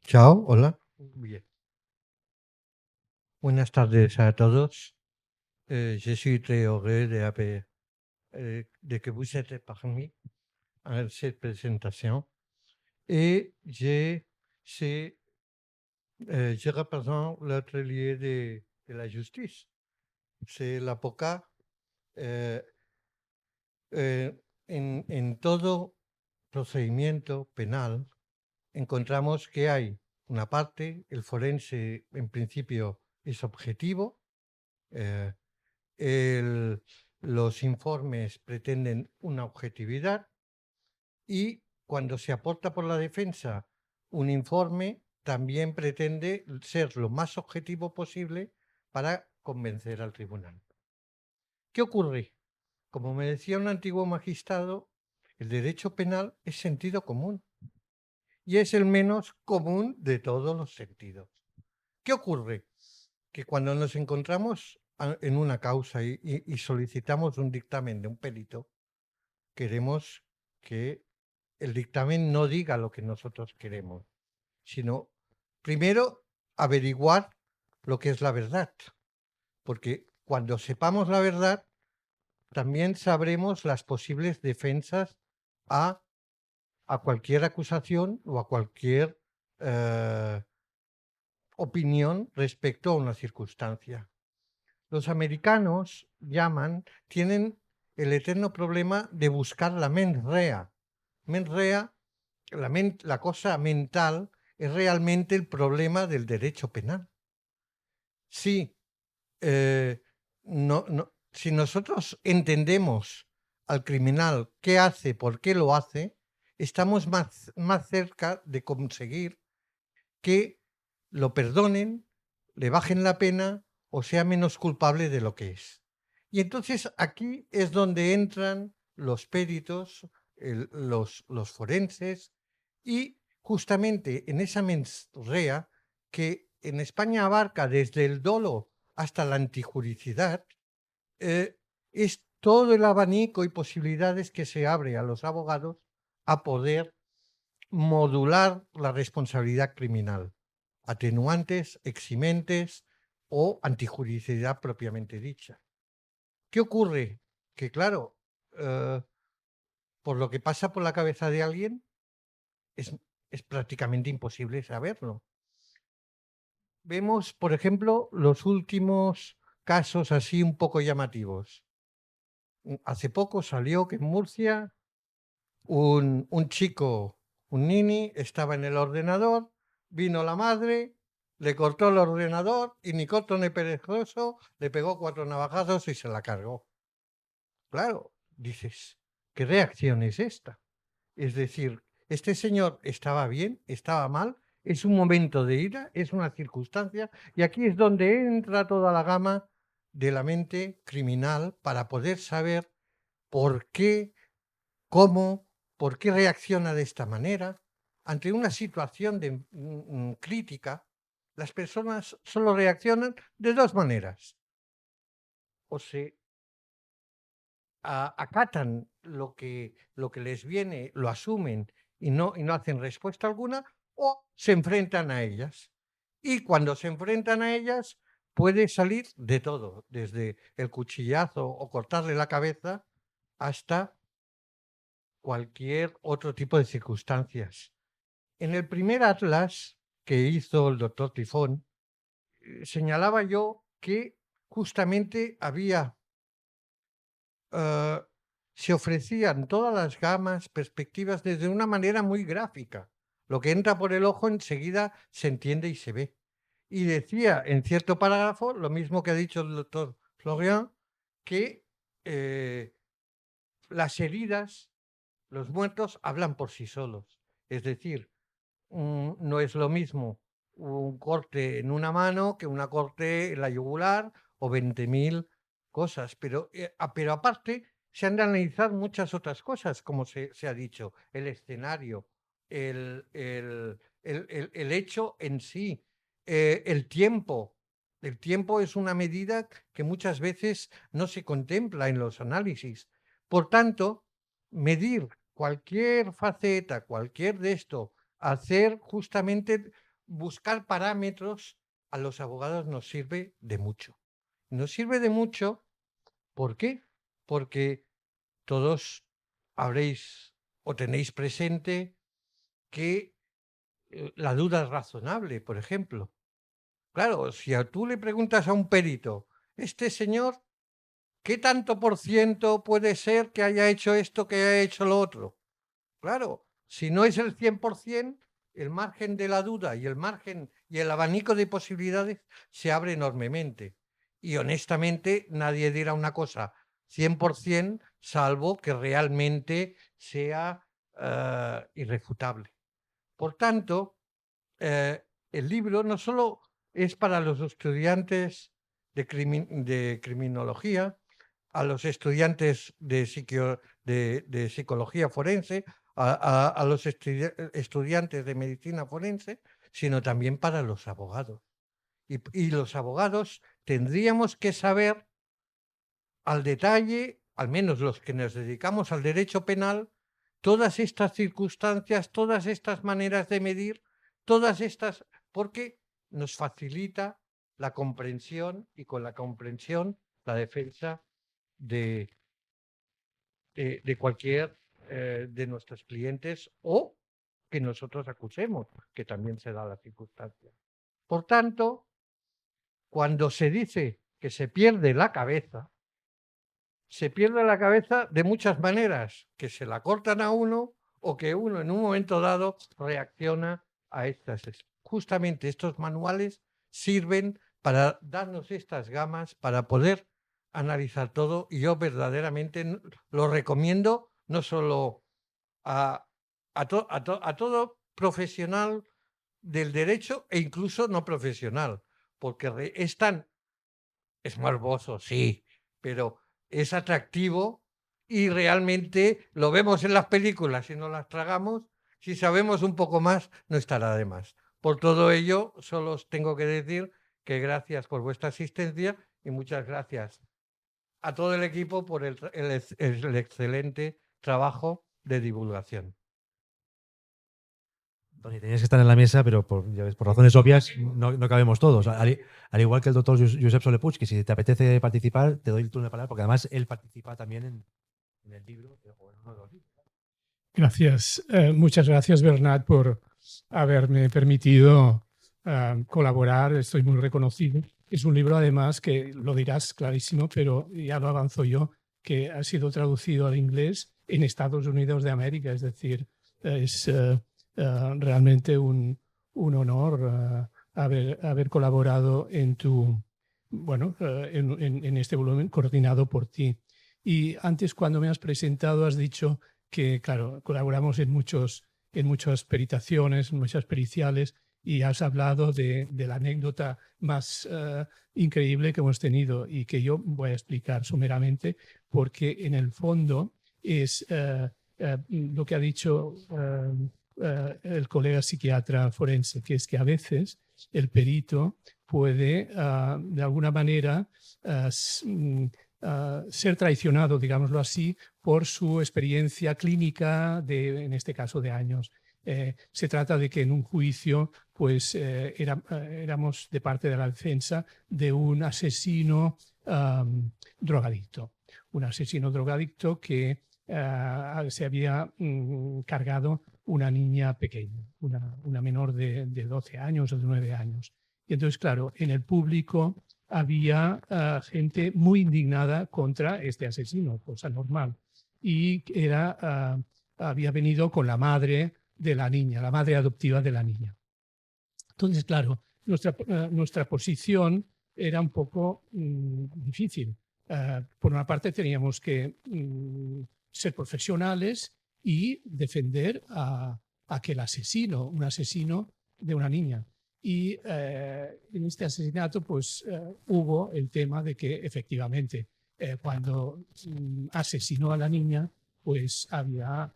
Chao, hola. Bien. Buenas tardes a todos. Je suis très heureux de que vous êtes parmi à cette présentation. Et je représente l'atelier de la justice. C'est l'avocat. En todo procedimiento penal encontramos que hay una parte, el forense en principio es objetivo, los informes pretenden una objetividad y cuando se aporta por la defensa un informe también pretende ser lo más objetivo posible para convencer al tribunal. ¿Qué ocurre? Como me decía un antiguo magistrado, el derecho penal es sentido común y es el menos común de todos los sentidos. ¿Qué ocurre? Que cuando nos encontramos en una causa y solicitamos un dictamen de un perito, queremos que el dictamen no diga lo que nosotros queremos, sino primero averiguar lo que es la verdad, porque cuando sepamos la verdad, también sabremos las posibles defensas a cualquier acusación o a cualquier opinión respecto a una circunstancia. Los americanos tienen el eterno problema de buscar la mens rea. Mens rea, la cosa mental, es realmente el problema del derecho penal. Si nosotros entendemos al criminal qué hace, por qué lo hace, estamos más cerca de conseguir que lo perdonen, le bajen la pena o sea menos culpable de lo que es. Y entonces aquí es donde entran los peritos, los forenses, y justamente en esa mens rea que en España abarca desde el dolo hasta la antijuricidad, es todo el abanico y posibilidades que se abre a los abogados a poder modular la responsabilidad criminal, atenuantes, eximentes o antijuricidad propiamente dicha. ¿Qué ocurre? Que claro, por lo que pasa por la cabeza de alguien, es prácticamente imposible saberlo. Vemos, por ejemplo, los últimos casos así un poco llamativos. Hace poco salió que en Murcia un chico, un nini, estaba en el ordenador, vino la madre, le cortó el ordenador y ni corto ni perezoso le pegó 4 navajazos y se la cargó. Claro, dices, ¿qué reacción es esta? Es decir, este señor estaba bien, estaba mal, es un momento de ira, es una circunstancia, y aquí es donde entra toda la gama de la mente criminal para poder saber por qué, cómo, por qué reacciona de esta manera. Ante una situación de crítica, las personas solo reaccionan de dos maneras. O se acatan lo que les viene, lo asumen y no hacen respuesta alguna, o se enfrentan a ellas. Y cuando se enfrentan a ellas, puede salir de todo, desde el cuchillazo o cortarle la cabeza hasta cualquier otro tipo de circunstancias. En el primer atlas que hizo el doctor Tifón, señalaba yo que justamente se ofrecían todas las gamas, perspectivas desde una manera muy gráfica. Lo que entra por el ojo enseguida se entiende y se ve. Y decía en cierto parágrafo, lo mismo que ha dicho el doctor Florian, que las heridas, los muertos, hablan por sí solos. Es decir, no es lo mismo un corte en una mano que una corte en la yugular o 20.000 cosas. Pero aparte se han de analizar muchas otras cosas, como se ha dicho, el escenario, el hecho en sí, el tiempo. El tiempo es una medida que muchas veces no se contempla en los análisis. Por tanto, medir cualquier faceta, cualquier de esto, hacer justamente, buscar parámetros, a los abogados nos sirve de mucho. Nos sirve de mucho, ¿por qué? Porque todos habréis o tenéis presente que la duda es razonable, por ejemplo. Claro, si tú le preguntas a un perito, este señor, ¿qué tanto por ciento puede ser que haya hecho esto, que haya hecho lo otro? Claro, si no es el 100%, el margen de la duda y el margen y el abanico de posibilidades se abre enormemente. Y honestamente nadie dirá una cosa 100% salvo que realmente sea irrefutable. Por tanto, el libro no solo es para los estudiantes de criminología, a los estudiantes de psicología forense, a los estudiantes de medicina forense, sino también para los abogados. Y los abogados tendríamos que saber al detalle, al menos los que nos dedicamos al derecho penal, todas estas circunstancias, todas estas maneras de medir, todas estas, porque nos facilita la comprensión y con la comprensión la defensa de cualquier de nuestros clientes o que nosotros acusemos, que también se da la circunstancia. Por tanto, cuando se dice que se pierde la cabeza de muchas maneras, que se la cortan a uno o que uno en un momento dado reacciona a estas. Justamente estos manuales sirven para darnos estas gamas, para poder analizar todo, y yo verdaderamente lo recomiendo no solo a todo profesional del derecho e incluso no profesional, porque es morboso, sí, pero es atractivo y realmente lo vemos en las películas y nos las tragamos. Si sabemos un poco más, no estará de más. Por todo ello, solo os tengo que decir que gracias por vuestra asistencia y muchas gracias a todo el equipo por el excelente trabajo de divulgación. Tony, tenías que estar en la mesa, pero ya ves, por razones obvias no cabemos todos. Al igual que el doctor Josep Solepuig, que si te apetece participar, te doy el turno de palabra, porque además él participa también en el libro. Gracias. Muchas gracias, Bernat, por haberme permitido colaborar. Estoy muy reconocido. Es un libro, además, que lo dirás clarísimo, pero ya lo avanzo yo, que ha sido traducido al inglés en Estados Unidos de América. Es decir, es realmente un honor haber colaborado en este volumen coordinado por ti. Y antes, cuando me has presentado, has dicho que, claro, colaboramos en muchas peritaciones, en muchas periciales, y has hablado de la anécdota más increíble que hemos tenido y que yo voy a explicar someramente, porque en el fondo es lo que ha dicho el colega psiquiatra forense, que es que a veces el perito puede, de alguna manera, ser traicionado, digámoslo así, por su experiencia clínica, en este caso de años. Se trata de que en un juicio pues, éramos de parte de la defensa de un asesino drogadicto. Un asesino drogadicto que se había cargado una niña pequeña, una menor de 12 años o de 9 años. Y entonces, claro, en el público había gente muy indignada contra este asesino, cosa normal. Y había venido con la madre de la niña, la madre adoptiva de la niña. Entonces, claro, nuestra posición era un poco difícil. Por una parte teníamos que ser profesionales y defender a aquel asesino, un asesino de una niña. Y en este asesinato pues hubo el tema de que efectivamente cuando asesinó a la niña pues había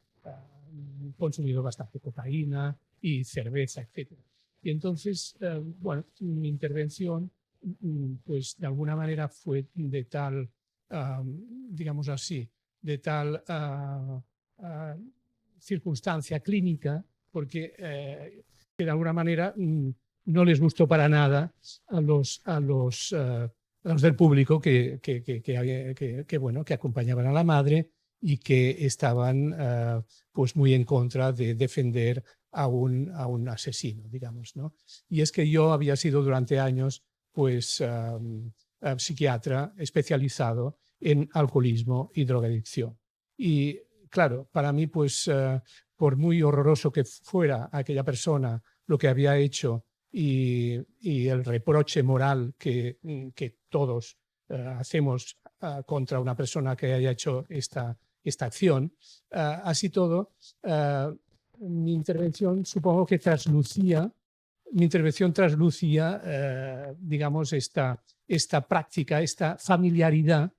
consumido bastante cocaína y cerveza, etc. Y entonces, bueno, mi intervención pues de alguna manera fue de tal, digamos así, de tal circunstancia clínica, porque que de alguna manera no les gustó para nada a los del público que acompañaban a la madre y que estaban pues muy en contra de defender a un asesino, digamos, ¿no? Y es que yo había sido durante años pues psiquiatra especializado en alcoholismo y drogadicción. Y claro, para mí pues por muy horroroso que fuera aquella persona lo que había hecho y el reproche moral que todos hacemos contra una persona que haya hecho esta acción, así todo, mi intervención supongo que traslucía, digamos, esta práctica, esta familiaridad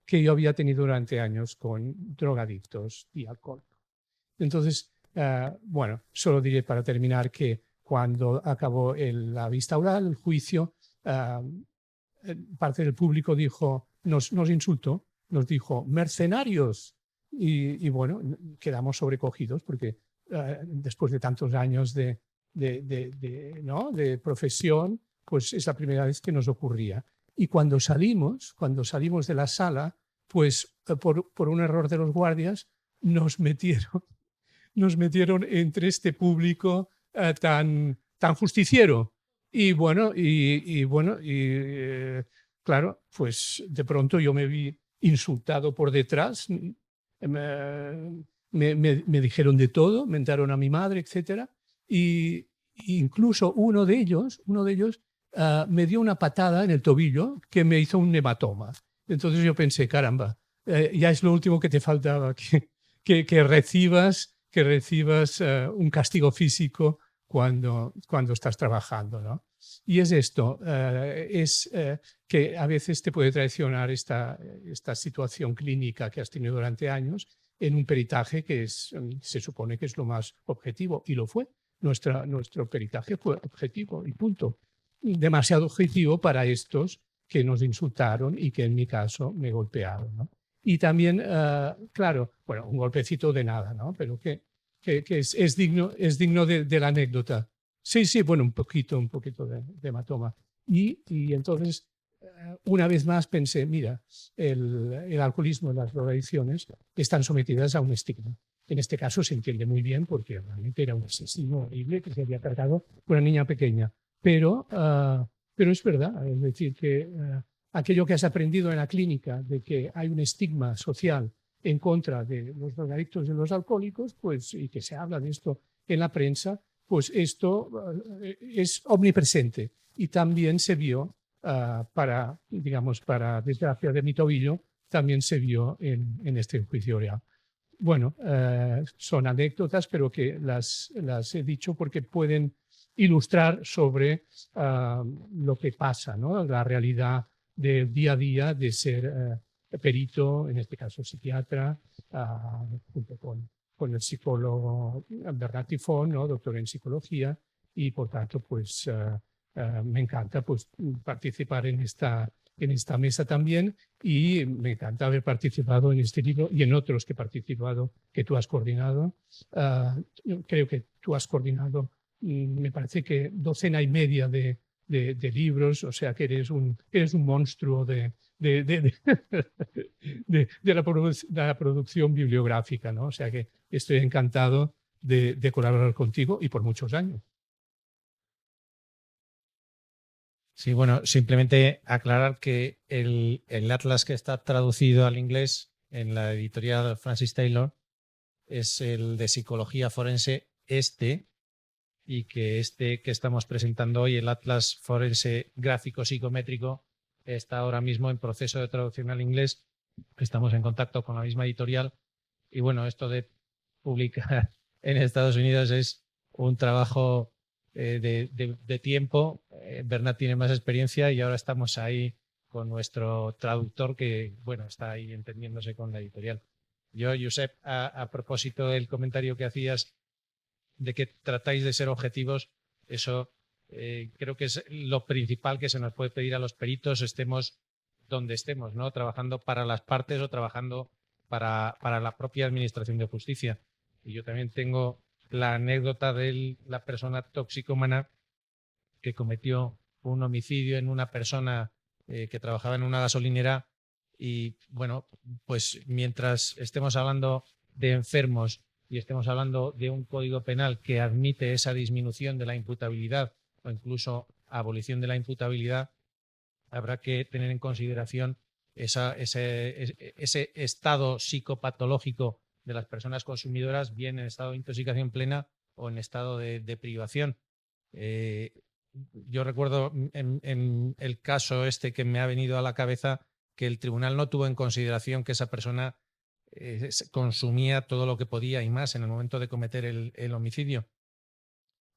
que yo había tenido durante años con drogadictos y alcohol. Entonces, bueno, solo diré para terminar que cuando acabó la vista oral, el juicio, parte del público nos insultó, nos dijo mercenarios y bueno, quedamos sobrecogidos porque después de tantos años de profesión, pues es la primera vez que nos ocurría. Y cuando salimos de la sala, pues por un error de los guardias nos metieron entre este público tan justiciero. Y bueno, claro, pues de pronto yo me vi insultado por detrás, me dijeron de todo, mentaron a mi madre, etc. Y incluso uno de ellos me dio una patada en el tobillo que me hizo un hematoma. Entonces yo pensé, caramba, ya es lo último que te faltaba, que recibas un castigo físico cuando estás trabajando, ¿no? Y es esto, que a veces te puede traicionar esta situación clínica que has tenido durante años en un peritaje que se supone que es lo más objetivo, y lo fue. Nuestro peritaje fue objetivo y punto. Demasiado objetivo para estos que nos insultaron y que en mi caso me golpearon, ¿no? Y también, claro, bueno, un golpecito de nada, ¿no? Pero que es digno de la anécdota. Sí, bueno, un poquito de hematoma. Y entonces, una vez más pensé, mira, el alcoholismo y las drogadicciones están sometidas a un estigma. En este caso se entiende muy bien porque realmente era un asesino horrible que se había cargado con una niña pequeña. Pero es verdad, es decir, que aquello que has aprendido en la clínica de que hay un estigma social en contra de los drogadictos y los alcohólicos, pues, y que se habla de esto en la prensa, pues esto es omnipresente. Y también se vio, para desgracia de mi tobillo, también se vio en este juicio oral. Bueno, son anécdotas, pero que las he dicho porque pueden ilustrar sobre lo que pasa, ¿no? La realidad del día a día de ser perito, en este caso psiquiatra, junto con el psicólogo Bernat Tifón, ¿no? Doctor en psicología, y por tanto pues me encanta pues participar en esta mesa también, y me encanta haber participado en este libro y en otros que he participado, que tú has coordinado. Creo que tú has coordinado, me parece que 1/12 de libros, o sea que eres un monstruo de la producción bibliográfica, ¿no? O sea que estoy encantado de colaborar contigo y por muchos años. Sí, bueno, simplemente aclarar que el atlas que está traducido al inglés en la editorial Francis Taylor es el de Psicología Forense y que este que estamos presentando hoy, el Atlas Forense Gráfico Psicométrico, está ahora mismo en proceso de traducción al inglés. Estamos en contacto con la misma editorial y bueno, esto de publicar en Estados Unidos es un trabajo de tiempo. Bernat tiene más experiencia y ahora estamos ahí con nuestro traductor que, bueno, está ahí entendiéndose con la editorial. Yo, Josep, a propósito del comentario que hacías de que tratáis de ser objetivos, eso creo que es lo principal que se nos puede pedir a los peritos, estemos donde estemos, ¿no? Trabajando para las partes o trabajando para la propia administración de justicia. Y yo también tengo la anécdota de la persona toxicómana que cometió un homicidio en una persona que trabajaba en una gasolinera y, bueno, pues mientras estemos hablando de enfermos y estemos hablando de un código penal que admite esa disminución de la imputabilidad o incluso abolición de la imputabilidad, habrá que tener en consideración ese estado psicopatológico de las personas consumidoras, bien en estado de intoxicación plena o en estado de privación. Yo recuerdo en el caso este que me ha venido a la cabeza que el tribunal no tuvo en consideración que esa persona consumía todo lo que podía y más en el momento de cometer el homicidio.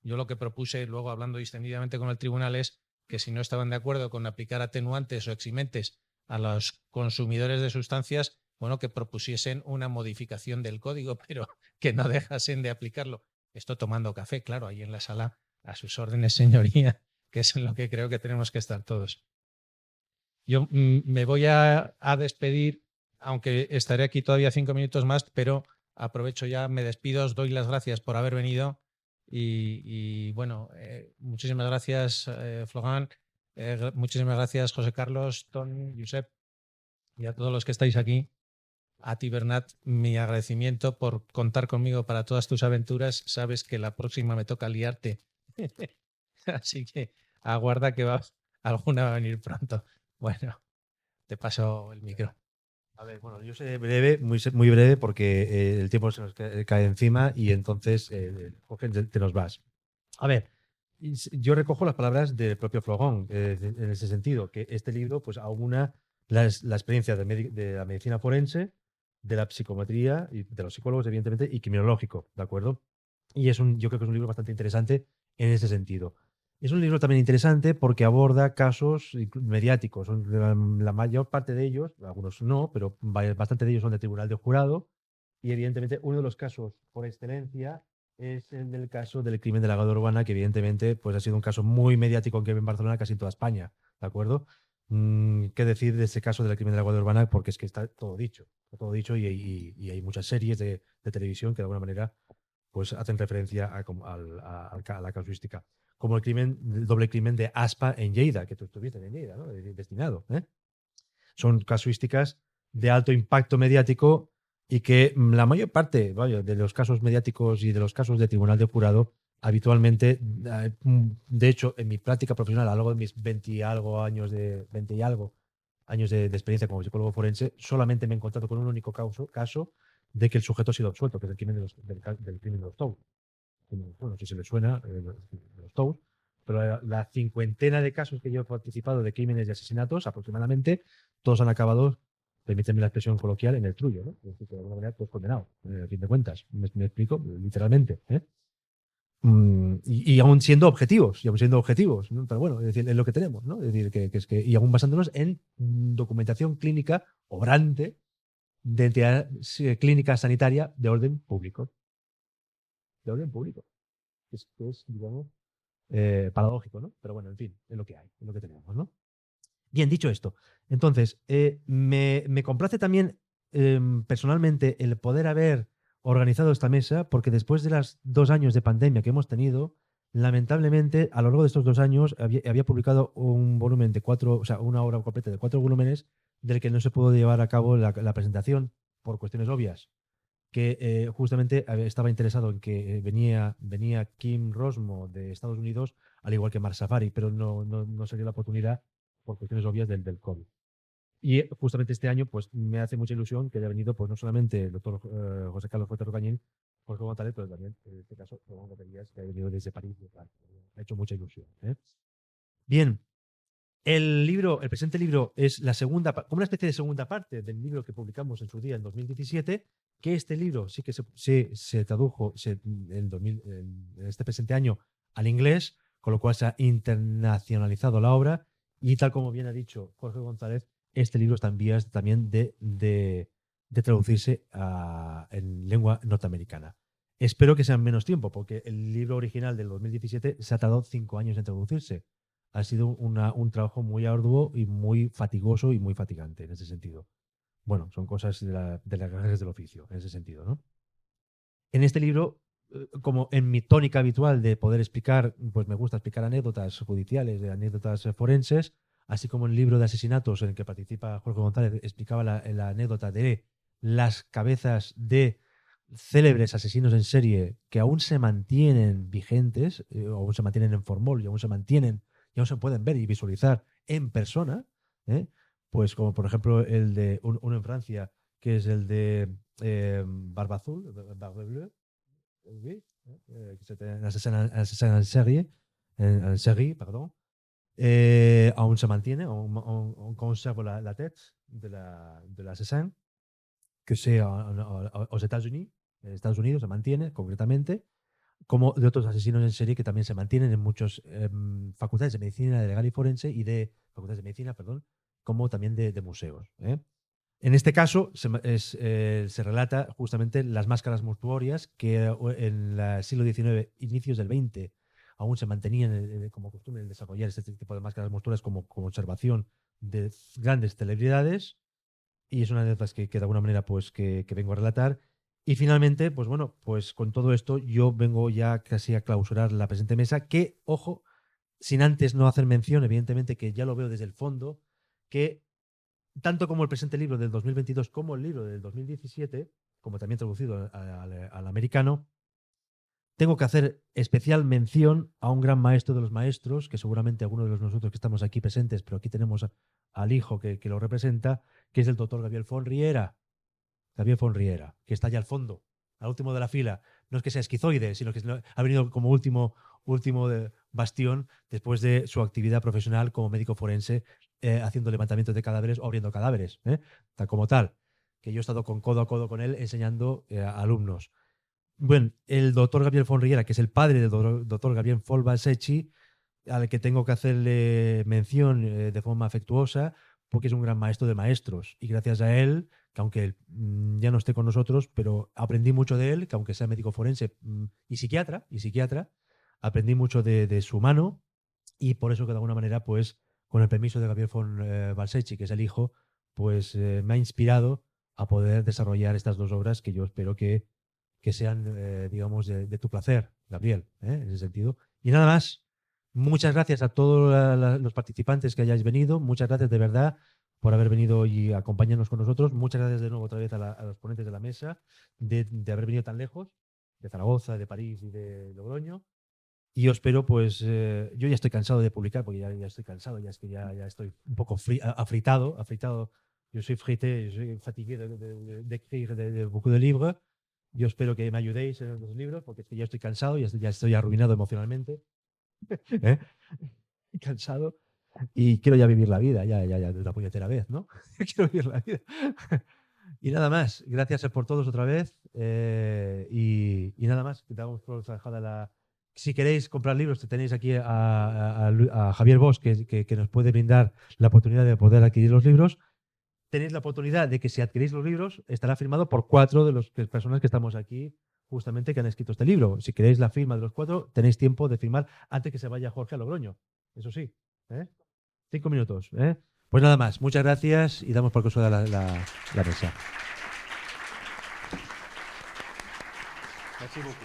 Yo lo que propuse, luego hablando distendidamente con el tribunal, es que si no estaban de acuerdo con aplicar atenuantes o eximentes a los consumidores de sustancias, bueno, que propusiesen una modificación del código, pero que no dejasen de aplicarlo. Esto tomando café, claro, ahí en la sala, a sus órdenes, señoría, que es en lo que creo que tenemos que estar todos. Yo me voy a despedir, aunque estaré aquí todavía 5 minutos más, pero aprovecho ya, me despido, os doy las gracias por haber venido y bueno, muchísimas gracias, Florent, muchísimas gracias, José Carlos, Tony, Josep y a todos los que estáis aquí. A ti, Bernat, mi agradecimiento por contar conmigo para todas tus aventuras. Sabes que la próxima me toca liarte. Así que aguarda que alguna va a venir pronto. Bueno, te paso el micro. A ver, bueno, yo seré breve, muy breve, porque el tiempo se nos cae encima y entonces, Jorge, te nos vas. A ver, yo recojo las palabras del propio Flogón en ese sentido, que este libro pues aúna la experiencia de la medicina forense, de la psicometría, y de los psicólogos, evidentemente, y criminológico, ¿de acuerdo? Y yo creo que es un libro bastante interesante en ese sentido. Es un libro también interesante porque aborda casos mediáticos. La mayor parte de ellos, algunos no, pero bastante de ellos son de tribunal de jurado. Y evidentemente uno de los casos por excelencia es el del caso del crimen de la Guardia Urbana, que evidentemente pues, ha sido un caso muy mediático en Barcelona, casi en toda España. ¿De acuerdo? ¿Qué decir de ese caso del crimen de la Guardia Urbana? Porque es que está todo dicho. Está todo dicho y hay muchas series de televisión que de alguna manera pues hacen referencia a la casuística. Como el doble crimen de Aspa en Lleida, que tú estuviste en Lleida, ¿no? Destinado. Son casuísticas de alto impacto mediático y que la mayor parte de los casos mediáticos y de los casos de tribunal de jurado, habitualmente, de hecho, en mi práctica profesional, a lo largo de mis 20 y algo años de experiencia como psicólogo forense, solamente me he encontrado con un único caso de que el sujeto ha sido absuelto, que es el crimen del crimen de los Tous. Bueno, si se le suena, los Tous, pero la cincuentena de casos que yo he participado de crímenes y asesinatos, aproximadamente, todos han acabado, permítanme la expresión coloquial, en el trullo, ¿no? Es decir, que de alguna manera, pues condenado, a fin de cuentas. ¿Me explico? Literalmente. Y aún siendo objetivos, ¿no? Pero bueno, es decir, es lo que tenemos, ¿no? Es decir, y aún basándonos en documentación clínica obrante de entidad clínica sanitaria de orden público. De orden público. Que es, digamos, paradójico, ¿no? Pero bueno, en fin, es lo que hay, es lo que tenemos, ¿no? Bien, dicho esto, entonces, me complace también personalmente el poder haber organizado esta mesa, porque después de los 2 años de pandemia que hemos tenido, lamentablemente, a lo largo de estos 2 años, había publicado un volumen de 4, o sea, una obra completa de 4 volúmenes, del que no se pudo llevar a cabo la presentación por cuestiones obvias, que justamente estaba interesado en que venía Kim Rosmo de Estados Unidos, al igual que Mark Safari, pero no se dio la oportunidad por cuestiones obvias del COVID. Y justamente este año pues me hace mucha ilusión que haya venido pues no solamente el doctor José Carlos Fuentes Rocañín, Jorge González, pero también en este caso Ramón Baterías, que ha venido desde París. Ha hecho mucha ilusión. Bien, el presente libro es la segunda, como una especie de segunda parte del libro que publicamos en su día, en 2017, que este libro sí que se tradujo en este presente año al inglés, con lo cual se ha internacionalizado la obra y tal como bien ha dicho Jorge González, este libro está en vías también de traducirse en lengua norteamericana. Espero que sea en menos tiempo, porque el libro original del 2017 se ha tardado 5 años en traducirse. Ha sido un trabajo muy arduo y muy fatigoso y muy fatigante en ese sentido. Bueno, son cosas de las gajes del oficio, en ese sentido, ¿no? En este libro, como en mi tónica habitual de poder explicar, pues me gusta explicar anécdotas judiciales, anécdotas forenses, así como en el libro de asesinatos en el que participa Jorge González, explicaba la anécdota de las cabezas de célebres asesinos en serie que aún se mantienen vigentes, aún se mantienen en formol y aún se mantienen y aún se pueden ver y visualizar en persona, pues como por ejemplo el de uno en Francia, que es el de Barbe Azul, Barbe Bleue, asesino en serie, perdón, aún se mantiene, aún conserva la tête de l'assassin, que sea aux Estados Unidos se mantiene concretamente, como de otros asesinos en serie que también se mantienen en muchas facultades de medicina legal y forense y de facultades de medicina, perdón, como también de museos. En este caso se relata justamente las máscaras mortuorias que en el siglo XIX, inicios del XX, aún se mantenían como costumbre el desarrollar este tipo de máscaras mortuorias como observación de grandes celebridades, y es una de las que de alguna manera pues que vengo a relatar. Y finalmente, pues bueno, pues con todo esto yo vengo ya casi a clausurar la presente mesa, que, ojo, sin antes no hacer mención, evidentemente, que ya lo veo desde el fondo, que tanto como el presente libro del 2022 como el libro del 2017, como también traducido al americano, tengo que hacer especial mención a un gran maestro de los maestros, que seguramente algunos de nosotros que estamos aquí presentes, pero aquí tenemos al hijo que lo representa, que es el doctor Gabriel Fonriera. Gabriel Fonriera, que está allá al fondo, al último de la fila. No es que sea esquizoide, sino que ha venido como último bastión después de su actividad profesional como médico forense, haciendo levantamientos de cadáveres o abriendo cadáveres, tal como tal. Que yo he estado codo a codo con él enseñando a alumnos. Bueno, el doctor Gabriel Fonriera, que es el padre del doctor Gabriel Folbasechi, al que tengo que hacerle mención de forma afectuosa, porque es un gran maestro de maestros. Y gracias a él, que aunque ya no esté con nosotros, pero aprendí mucho de él, que aunque sea médico forense y psiquiatra, aprendí mucho de su mano, y por eso que de alguna manera, pues, con el permiso de Gabriel Folbasechi, que es el hijo, pues me ha inspirado a poder desarrollar estas dos obras que yo espero que sean, digamos, de tu placer, Gabriel, en ese sentido. Y nada más, muchas gracias a todos los participantes que hayáis venido, muchas gracias de verdad por haber venido y acompañarnos con nosotros, muchas gracias de nuevo otra vez a los ponentes de la mesa, de haber venido tan lejos, de Zaragoza, de París y de Logroño. Y yo espero, pues, yo ya estoy cansado de publicar, porque ya estoy cansado, ya es que ya estoy un poco afritado. Yo soy frité, yo soy fatigué d'écrire de beaucoup de livres. Yo espero que me ayudéis en los libros, porque es que ya estoy cansado, ya estoy arruinado emocionalmente. Cansado. Y quiero ya vivir la vida, ya de una puñetera vez, ¿no? Quiero vivir la vida. Y nada más. Gracias por todos otra vez. Y nada más. Damos por zanjada si queréis comprar libros, tenéis aquí a Javier Bosch, que nos puede brindar la oportunidad de poder adquirir los libros. Tenéis la oportunidad de que si adquirís los libros, estará firmado por 4 de las personas que estamos aquí, justamente, que han escrito este libro. Si queréis la firma de los 4, tenéis tiempo de firmar antes que se vaya Jorge a Logroño. Eso sí. 5 minutos. Pues nada más. Muchas gracias y damos por concluida la mesa. Merci beaucoup.